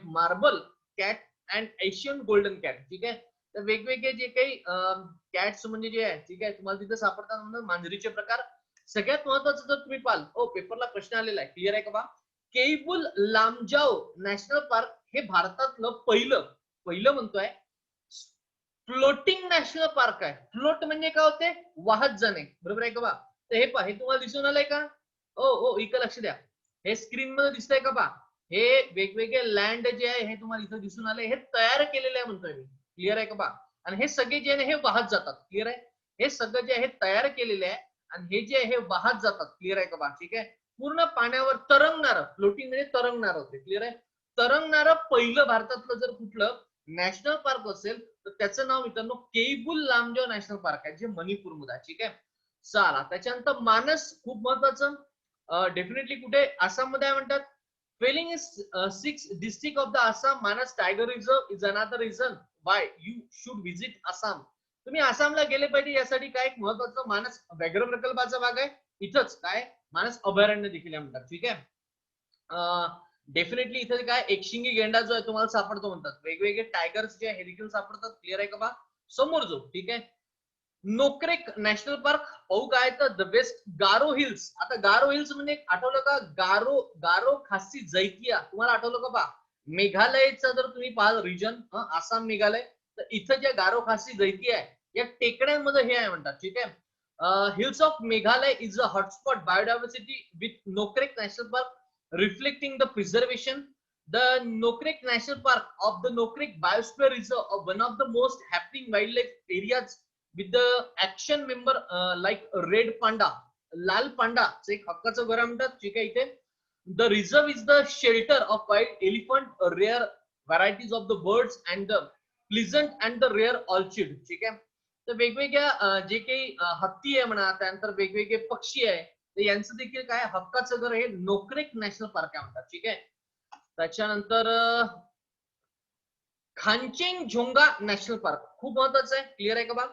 marble cat and Asian golden cat. ठीक आहे, तर वेगवेगळे जे काही कॅट्स म्हणजे जे आहे ठीक आहे तुम्हाला तिथे सापडतात म्हणून मांजरीचे प्रकार. सगळ्यात महत्वाचं जर तुम्ही पाल पेपरला प्रश्न आलेला आहे, क्लिअर आहे का बा. केईबुल लामजाव नॅशनल पार्क हे भारतातलं पहिलं म्हणतोय फ्लोटिंग नॅशनल पार्क आहे. फ्लोट म्हणजे काय होते, वाहत जाणे, बरोबर आहे का बा. तर हे पहा, हे तुम्हाला दिसून आलंय का. इकडे लक्ष द्या, हे स्क्रीन मध्ये दिसतंय का बा. हे वेगवेगळे लँड जे आहे हे तुम्हाला इथं दिसून आले, हे तयार केलेले आहे म्हणतोय मी. क्लिअर आहे का बा. आणि हे सगळे जे आहे हे वाहत जातात. क्लिअर आहे, हे सगळं जे आहे तयार केलेले आहे आणि हे जे आहे हे वाहत जातात. क्लिअर आहे का बा. ठीक आहे, पूर्ण पाण्यावर तरंगणार, फ्लोटिंग म्हणजे तरंगणार होते. क्लिअर आहे, तरंगणारं पहिलं भारतातलं जर कुठलं नॅशनल पार्क असेल तर त्याचं नाव मित्रांनो केबुल लामजाव नॅशनल पार्क आहे, जे मणिपूरमध्ये आहे. ठीक आहे, चला त्याच्यानंतर मानस खूप महत्वाचं. डेफिनेटली कुठे आसाममध्ये आहे म्हणतात. Failing is 6 district of the Assam Manas Tiger Reserve is another reason why you should visit Assam. तुम्ही आसामला गेले पाहिजे यासाठी काय एक महत्वाचं मानस व्याघ्र प्रकल्पाचा भाग आहे. इथंच काय मानस अभयारण्य देखील आहे म्हणतात. ठीक आहे, डेफिनेटली इथे काय एकशिंगी गेंडा जो आहे तुम्हाला सापडतो म्हणतात. वेगवेगळे टायगर्स जे आहे हे देखील सापडतात. क्लिअर आहे का बा? समोर जो. ठीक आहे, नोक्रेक नॅशनल पार्क पाहू काय तर द वेस्ट गारो हिल्स. आता गारो हिल्स म्हणजे आठवलं का? गारो खासी जैतिया तुम्हाला आठवलं का बा? मेघालयचा जर तुम्ही पाहाल रिजन आसाम मेघालय, तर इथं जे गारो खासी जैतिया आहे या टेकड्यांमध्ये हे आहे म्हणतात. ठीक आहे, hills of Meghalaya is a hotspot biodiversity with Nokrek national park reflecting the preservation. The Nokrek National Park of the Nokrek Biosphere Reserve, one of the most happening wildlife areas with the action member like red panda, लाल पांडा एक हक्काचं घर म्हणतात. ठीक आहे, इथे the reserve is the shelter of wild elephant, rare varieties of the birds and the pleasant and the rare orchid. ठीक आहे, तर वेगवेगळ्या जे काही हत्ती आहे म्हणा, त्यानंतर वेगवेगळे पक्षी आहे, तर यांचं देखील काय हक्काचं घर हे नोक्रेक नॅशनल पार्क आहे म्हणतात. ठीक आहे, त्याच्यानंतर खांचेंगझोंगा नॅशनल पार्क खूप महत्वाचं आहे. क्लिअर आहे का बा?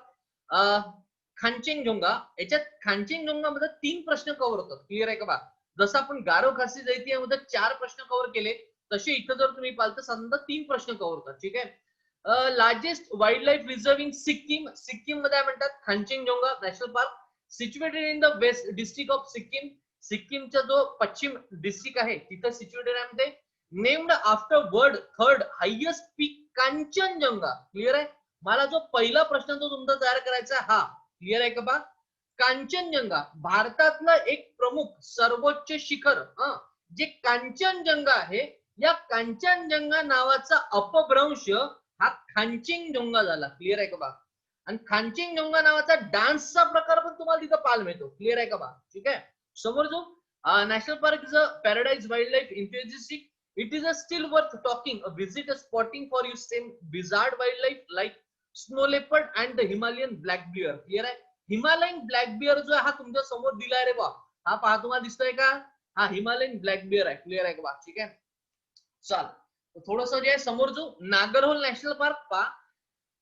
खांचेंगझोंगा, याच्यात खांचेंगझोंगा मध्ये 3 प्रश्न कव्हर होतात. क्लिअर आहे का बा? जसं आपण गारो खासी जैतियामध्ये 4 प्रश्न कव्हर केले, तसे इथं जर तुम्ही पाहिलं तर साधारणतः 3 प्रश्न कव्हर होतात. ठीक आहे, largest wild life reserve in Sikkim. Sikkim मध्ये म्हणतात Khangchendzonga national park, situated in the west district of Sikkim. सिक्कीमचा जो पश्चिम डिस्ट्रिक्ट आहे तिथं सिच्युएटेड आहे म्हणते. Named after world third highest peak Kanchenjunga. Clear आहे? मला जो पहिला प्रश्न तो तुमचा तयार करायचा आहे हा. क्लिअर आहे का बा? कांचनजंगा भारतातलं एक प्रमुख सर्वोच्च शिखर जे कांचनजंगा आहे, या कांचनजंगा नावाचा अपभ्रंश हा खांचेंगझोंगा झाला. क्लिअर आहे का बा? आणि खांचेंगझोंगा नावाचा डान्सचा प्रकार पण तुम्हाला तिथं पाहायला मिळतो. क्लिअर आहे का बा? ठीक आहे, समोर जो national park is a paradise wild life enthusiastic. It is a still worth talking. A visit a spotting for you same bizarre wildlife like snow leopard and the Himalayan black bear. Clear आहे? Himalayan black beer जो आहे हा तुमच्या समोर दिलाय रे बा. हा पहा, तुम्हाला दिसतोय का? हा हिमालयन ब्लॅक बिअर आहे. क्लिअर आहे का बा? ठीक आहे, चल थोडस जे आहे समोर जो नागरहोल नॅशनल पार्क पहा.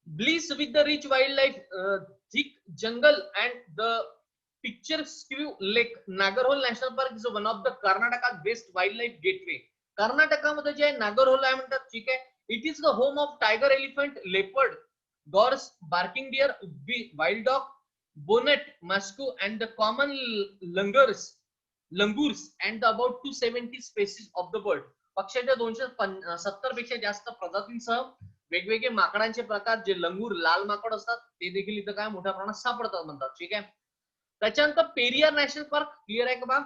Bliss with the rich wild life, thick jungle and the picturesque lake. Nagarhole national park is one of the Karnataka best wild life gateway. कर्नाटकामध्ये जे आहे नागरहोल आहे म्हणतात. ठीक आहे, it is the home of tiger, elephant, leopard, gaurs, barking deer, wild dog, bonnet, macaque and the common langurs and the about 270 species of the bird. पक्ष्याच्या 270 पेक्षा जास्त प्रजातींसह वेगवेगळे माकडांचे प्रकार, जे लंगूर लाल माकड असतात, ते देखील इथं काय मोठ्या प्रमाणात सापडतात म्हणतात. ठीक आहे, त्याच्यानंतर पेरियार नॅशनल पार्क. क्लिअर आहे का बा?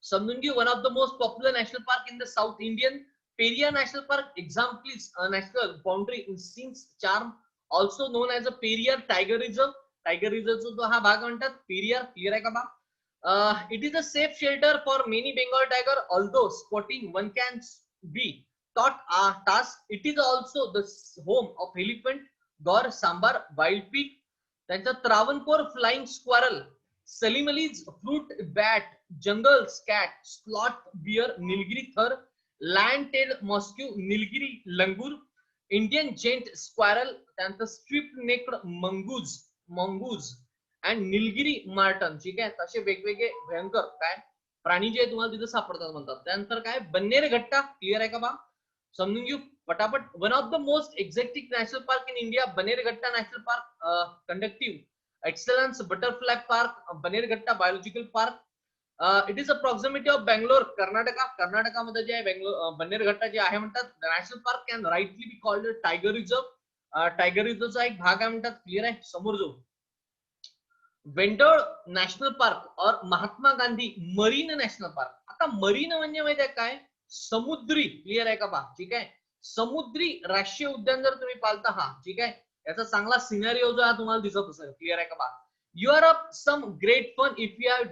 समजून घेऊ. One of the most popular national park in the south Indian. Periyar national park example is national boundary in scenes charm, also known as a Periyar tiger reserve. Tiger रिझर्वचा जो हा भाग म्हणतात पेरियार. क्लिअर आहे का बा? It is a safe shelter for many Bengal tiger, although spotting one can be tough task. It is also the home of elephant, gaur, sambar, wild pig. त्यांचा Travancore flying squirrel, Salim Ali's fruit bat, jungle cat, sloth bear, Nilgiri tahr, land tail macaque, Nilgiri langur, Indian giant squirrel, त्यानंतर stripe necked mongoose and Nilgiri marten. ठीक आहे, तसे वेगवेगळे भयंकर काय प्राणी जे तुम्हाला तिथे सापडतात म्हणतात. त्यानंतर काय बन्नेरघट्टा. क्लिअर आहे का बा? समजून घेऊ पटापट. One of the most exotic national park in India, Bannerghatta national park. Conductive excellence butterfly park, Bannerghatta biological park. It is a proximity of Bangalore, Karnataka. कर्नाटकामध्ये जे आहे बन्नेरघट्टा जे आहे म्हणतात. National park can rightly be called tiger reserve. Tiger रिझर्वचा एक भाग आहे म्हणतात. क्लिअर आहे, समोर जो वेंडोळ नॅशनल पार्क और Mahatma Gandhi marine national park. आता मरीन म्हणजे माहिती आहे काय? समुद्री. क्लिअर आहे का बा? ठीक आहे, समुद्री राष्ट्रीय उद्यान जर तुम्ही पालता हा. ठीक आहे, याचा चांगला सिनारिओ जो तुम्हाला दिसत असेल. क्लिअर आहे का बा? You are up some great fun if you have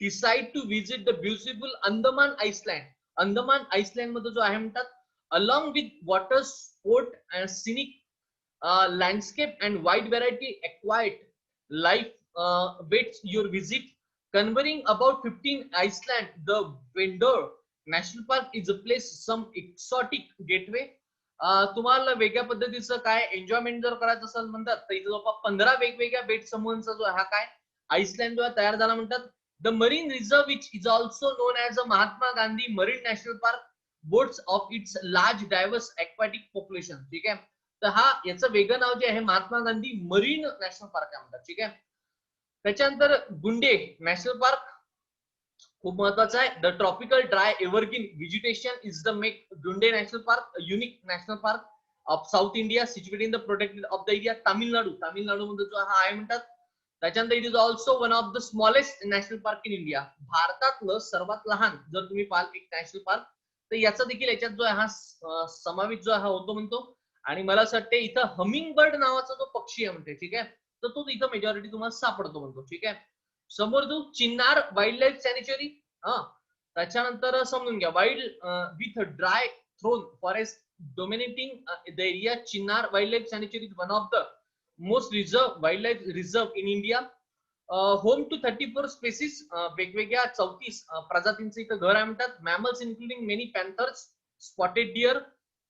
decide to visit the beautiful Andaman island. Andaman island मध्ये जो आहे म्हणतात along with water sport and scenic landscape and wide variety aquatic life waits your visit. Covering about 15 Iceland, the Vendor National Park is a place some exotic gateway. तुम्हाला वेगळ्या पद्धतीचं काय enjoyment जर करायचं असेल म्हणतात तर इथे जवळपास 15 वेगवेगळ्या बेट समूहांचा जो हा काय आइसलँड जो तयार झाला म्हणतात. The marine reserve which is also known as a Mahatma Gandhi marine national park boasts of its large diverse aquatic population. ठीक आहे, तर हा याचं वेगळं नाव जे आहे Mahatma Gandhi marine national park आहे म्हणतात. ठीक आहे, त्याच्यानंतर गुंडे नॅशनल पार्क खूप महत्वाचं आहे. The tropical dry evergreen vegetation is the make Guindy national park unique national park of south India situated in the protected of the area Tamil Nadu मध्ये जो हा आहे म्हणतात. त्याच्यानंतर it is also one of the smallest national park in India. भारतातलं सर्वात लहान जर तुम्ही पाहाल एक नॅशनल पार्क तर याचा देखील याच्यात जो आहे हा समावेश जो हा होतो म्हणतो. आणि मला असं वाटतं इथं हमिंग बर्ड नावाचा जो पक्षी आहे म्हणते. ठीक आहे, तर तो इथं मेजॉरिटी तुम्हाला सापडतो म्हणतो. ठीक आहे, समोर जो चिन्नार वाईल्ड लाईफ सँच्युरी. त्याच्यानंतर समजून घ्या wild with dry thorn forest dominating the area. Chinnar wild life सँच्युरी is one of the most reserve wild life reserve in India. Home to 34 species वेगवेगळ्या 34 प्रजातींचं इथं घर आहे म्हणतात. Mammals including many panthers spotted deer.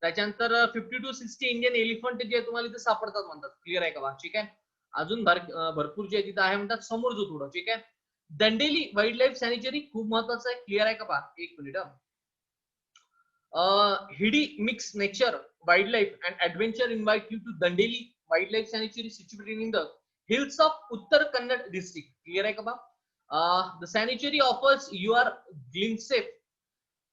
त्याच्यानंतर 50 to 60 इंडियन एलिफंट जे तुम्हाला इथे सापडतात म्हणतात. क्लिअर आहे का बा? ठीक आहे, अजून भरपूर जे तिथं आहे म्हणतात. समोर जो थोडं. ठीक आहे, दंडेली वाईल्ड लाईफ सँच्युरी खूप महत्वाचं आहे. क्लिअर आहे का बा? एक minute. Hidden mix nature wild life and adventure invite you to Dandeli wild life सँच्युरी situated in the hills of Uttara Kannada district. Clear आहे का बा? द सँच्युरी offers you are glimpses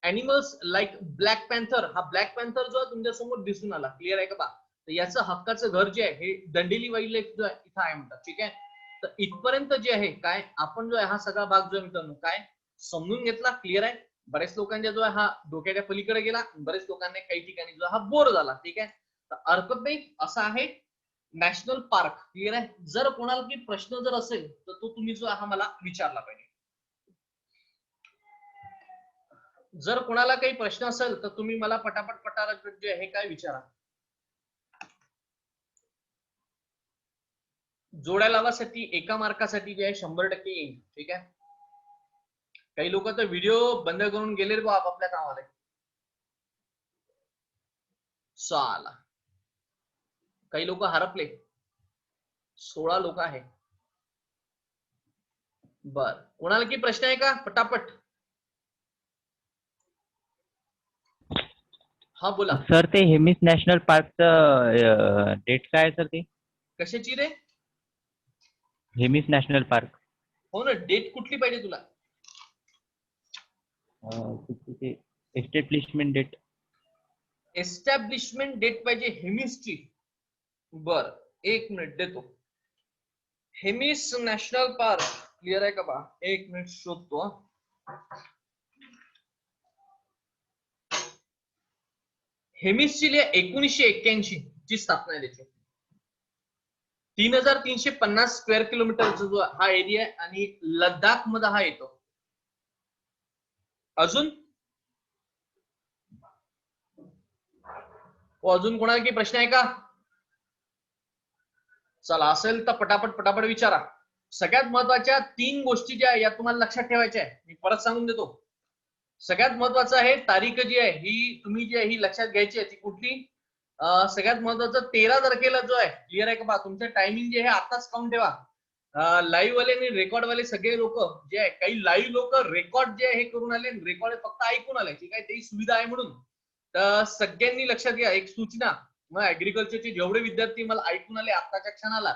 animals like black panther. हा ब्लॅक पॅन्थर जो तुमच्या समोर दिसून आला. क्लिअर आहे का बा? तर याचं हक्काचं घर जे आहे हे दंडेली वाईल्ड लाईफ जो आहे इथं आहे म्हणतात. ठीक आहे, तर इथपर्यंत जे आहे काय आपण जो आहे हा सगळा भाग जो आहे मित्रांनो काय समजून घेतला. क्लिअर आहे, बरेच लोकांच्या जो आहे हा डोक्याच्या पलीकडे गेला, बरेच लोकांना काही ठिकाणी जो हा बोर झाला. ठीक आहे, तर अर्थबेक असा आहे नॅशनल पार्क. क्लिअर आहे, जर कोणाला काही प्रश्न जर असेल तर तो तुम्ही जो हा मला विचारला पाहिजे. जर कोणाला काही प्रश्न असेल तर तुम्ही मला पटापट जे आहे काय विचारा. जोड्या लावासाठी एका मार्कासाठी जे आहे 100% येईल. ठीक आहे, काही लोक तर व्हिडिओ बंद करून गेले बा आपापल्या कामाला. चला, काही लोक हरपले. 16 लोक आहे. बर, कोणाला काही प्रश्न आहे का? पटापट. हा बोला सर. ते हेमिस नॅशनल पार्कचं डेट काय आहे सर? ते कशाची रे? हेमिस नॅशनल पार्क हो ना, डेट कुठली पाहिजे तुला? Establishment date. एस्टॅब्लिशमेंट डेट पाहिजे हेमिसची. बर, एक मिनिट देतो. हेमिस नॅशनल पार्क क्लिअर आहे का बा? एक मिनिट शोधतो. हेमिसची 1981 ची स्थापना आहे त्याची. 3350 स्क्वेअर किलोमीटरचा जो हा एरिया आहे आणि लडाख मध्ये हा येतो. अजून अजून कोणाला काही प्रश्न आहे का? चला, असेल तर पटापट विचारा. सगळ्यात महत्वाच्या 3 गोष्टी ज्या या तुम्हाला लक्षात ठेवायच्या आहे. मी परत सांगून देतो. सगळ्यात महत्वाचं आहे तारीख जी आहे ही तुम्ही जी आहे ही लक्षात घ्यायची आहे. ती कुठली? सगळ्यात महत्वाचं 13 तारखेला जो आहे. क्लिअर आहे का बा? तुमचं टायमिंग जे आहे आताच काउंट ठेवा. लाईव्ह वाले आणि रेकॉर्ड वाले सगळे लोक जे आहे, काही लाईव्ह लोक रेकॉर्ड जे आहे हे करून आले, रेकॉर्ड फक्त ऐकून आले. ठीक आहे, ती सुविधा आहे म्हणून. तर सगळ्यांनी लक्षात घ्या एक सूचना. मग ऍग्रिकल्चरचे जेवढे विद्यार्थी मला ऐकून आले आताच्या क्षणाला,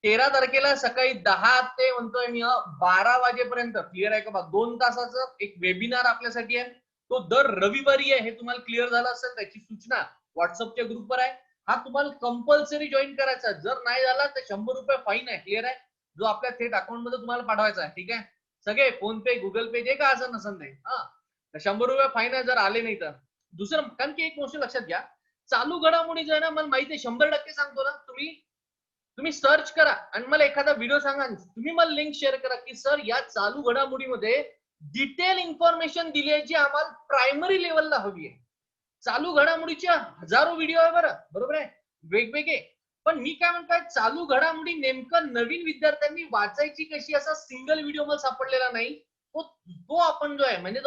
13 तारखेला सकाळी 10 ते म्हणतोय मी 12 वाजेपर्यंत. क्लिअर आहे का बा? 2 तासाचं एक वेबिनार आपल्यासाठी आहे. तो दर रविवारी आहे. हे तुम्हाला क्लिअर झालं असेल. त्याची सूचना व्हॉट्सअपच्या ग्रुपवर आहे. हा तुम्हाला कंपल्सरी जॉईन करायचा. जर नाही झाला तर 100 रुपये फाईन आहे. क्लिअर आहे, जो आपल्या थेट अकाउंट मध्ये तुम्हाला पाठवायचा आहे. ठीक आहे, सगळे फोन पे गुगल पे जे का असं नसेल नाही. हा, 100 रुपये फाईन आहे जर आले नाही तर. दुसरं कारण की एक गोष्ट लक्षात घ्या, चालू घडामोडी जो आहे ना, मला माहिती आहे 100% सांगतो ना, तुम्ही सर्च करा आणि मला एखादा व्हिडिओ सांगा. तुम्ही मला लिंक शेअर करा की सर या चालू घडामोडीमध्ये डिटेल इन्फॉर्मेशन दिली आहे जी आम्हाला प्रायमरी लेवलला हवी आहे. चालू घडामोडीच्या हजारो व्हिडिओ आहे बरं, बरोबर आहे, वेगवेगळे. पण मी काय म्हणतोय, चालू घडामोडी नेमकं नवीन विद्यार्थ्यांनी वाचायची कशी असा सिंगल व्हिडिओ मला सापडलेला नाही. तो आपण जो आहे म्हणजे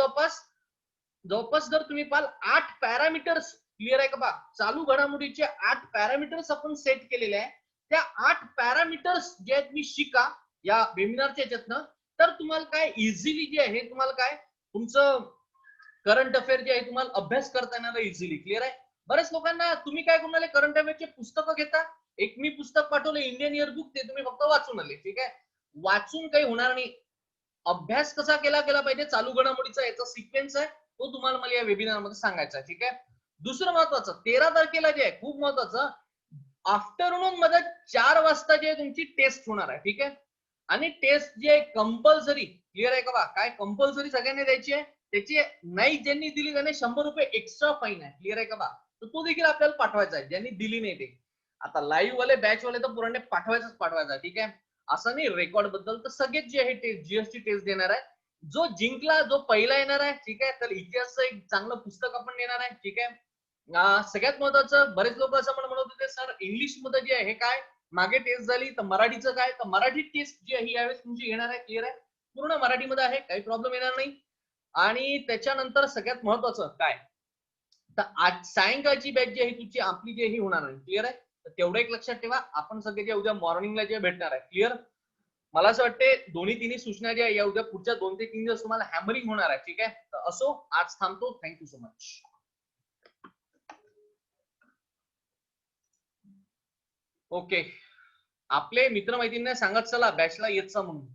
जवळपास जर तुम्ही पाहाल 8 पॅरामीटर्स क्लिअर आहे का बा, चालू घडामोडीचे 8 पॅरामीटर्स आपण सेट केलेले आहे. त्या 8 पॅरामीटर्स जे आहेत मी शिका या वेबिनारच्या याच्यातनं, तर तुम्हाला काय इझिली जे आहे तुम्हाला काय तुमचं करंट अफेअर जे आहे तुम्हाला अभ्यास करता येणार इझिली. क्लिअर आहे. बरेच लोकांना तुम्ही काय करून आले, करंट अफेअरचे पुस्तकं घेता. एक मी पुस्तक पाठवलं इंडियन इयरबुक, ते तुम्ही फक्त वाचून आले. ठीक आहे, वाचून काही होणार नाही. अभ्यास कसा केला पाहिजे चालू घडामोडीचा याचा सिक्वेन्स आहे, तो तुम्हाला मला या वेबिनार मध्ये सांगायचा आहे. ठीक आहे. दुसरं महत्वाचं 13 तारखेला जे आहे खूप महत्वाचं, आफ्टरनून मध्ये 4 वाजता जे आहे तुमची टेस्ट होणार आहे. ठीक आहे. आणि टेस्ट जे आहे कंपल्सरी, क्लिअर आहे का बा, काय कंपल्सरी सगळ्यांनी द्यायची आहे. त्याची नाही ज्यांनी दिली त्याने 100 रुपये एक्स्ट्रा फाईन आहे. क्लिअर आहे का बा, तर तो देखील आपल्याला पाठवायचा आहे. ज्यांनी दिली नाही ते, आता लाईव्ह वाले बॅच वाले तर पुराणे पाठवायचा. ठीक आहे. असं नाही रेकॉर्ड बद्दल, तर सगळेच जे आहे टेस्ट जीएसटी टेस्ट देणार आहे. जो जिंकला, जो पहिला येणार आहे, ठीक आहे, तर इतिहासचं एक चांगलं पुस्तक आपण देणार आहे. ठीक आहे. सगळ्यात महत्वाचं, बरेच लोक असं म्हणत होते सर इंग्लिश मध्ये जे आहे हे काय मागे टेस्ट झाली, तर मराठीचं काय, तर मराठी टेस्ट जी आहे यावेळेस तुमची येणार आहे. क्लिअर आहे, पूर्ण मराठीमध्ये आहे, काही प्रॉब्लेम येणार नाही. आणि त्याच्यानंतर सगळ्यात महत्वाचं काय, तर आज सायंकाळची बॅच जी आहे तुमची आपली जी ही होणार आहे. क्लिअर आहे. तर तेवढं एक लक्षात ठेवा, आपण सगळे जे उद्या मॉर्निंगला जे भेटणार आहे. क्लिअर. मला असं वाटते दोन्ही तिन्ही सूचना ज्या या उद्या पुढच्या 2 ते 3 दिवस तुम्हाला हॅमरिंग होणार आहे. ठीक आहे. तर असो, आज थांबतो. Thank you so much. ओके, आपले मित्रमैत्रिणींना सांगत चला बॅचला येत जा म्हणून.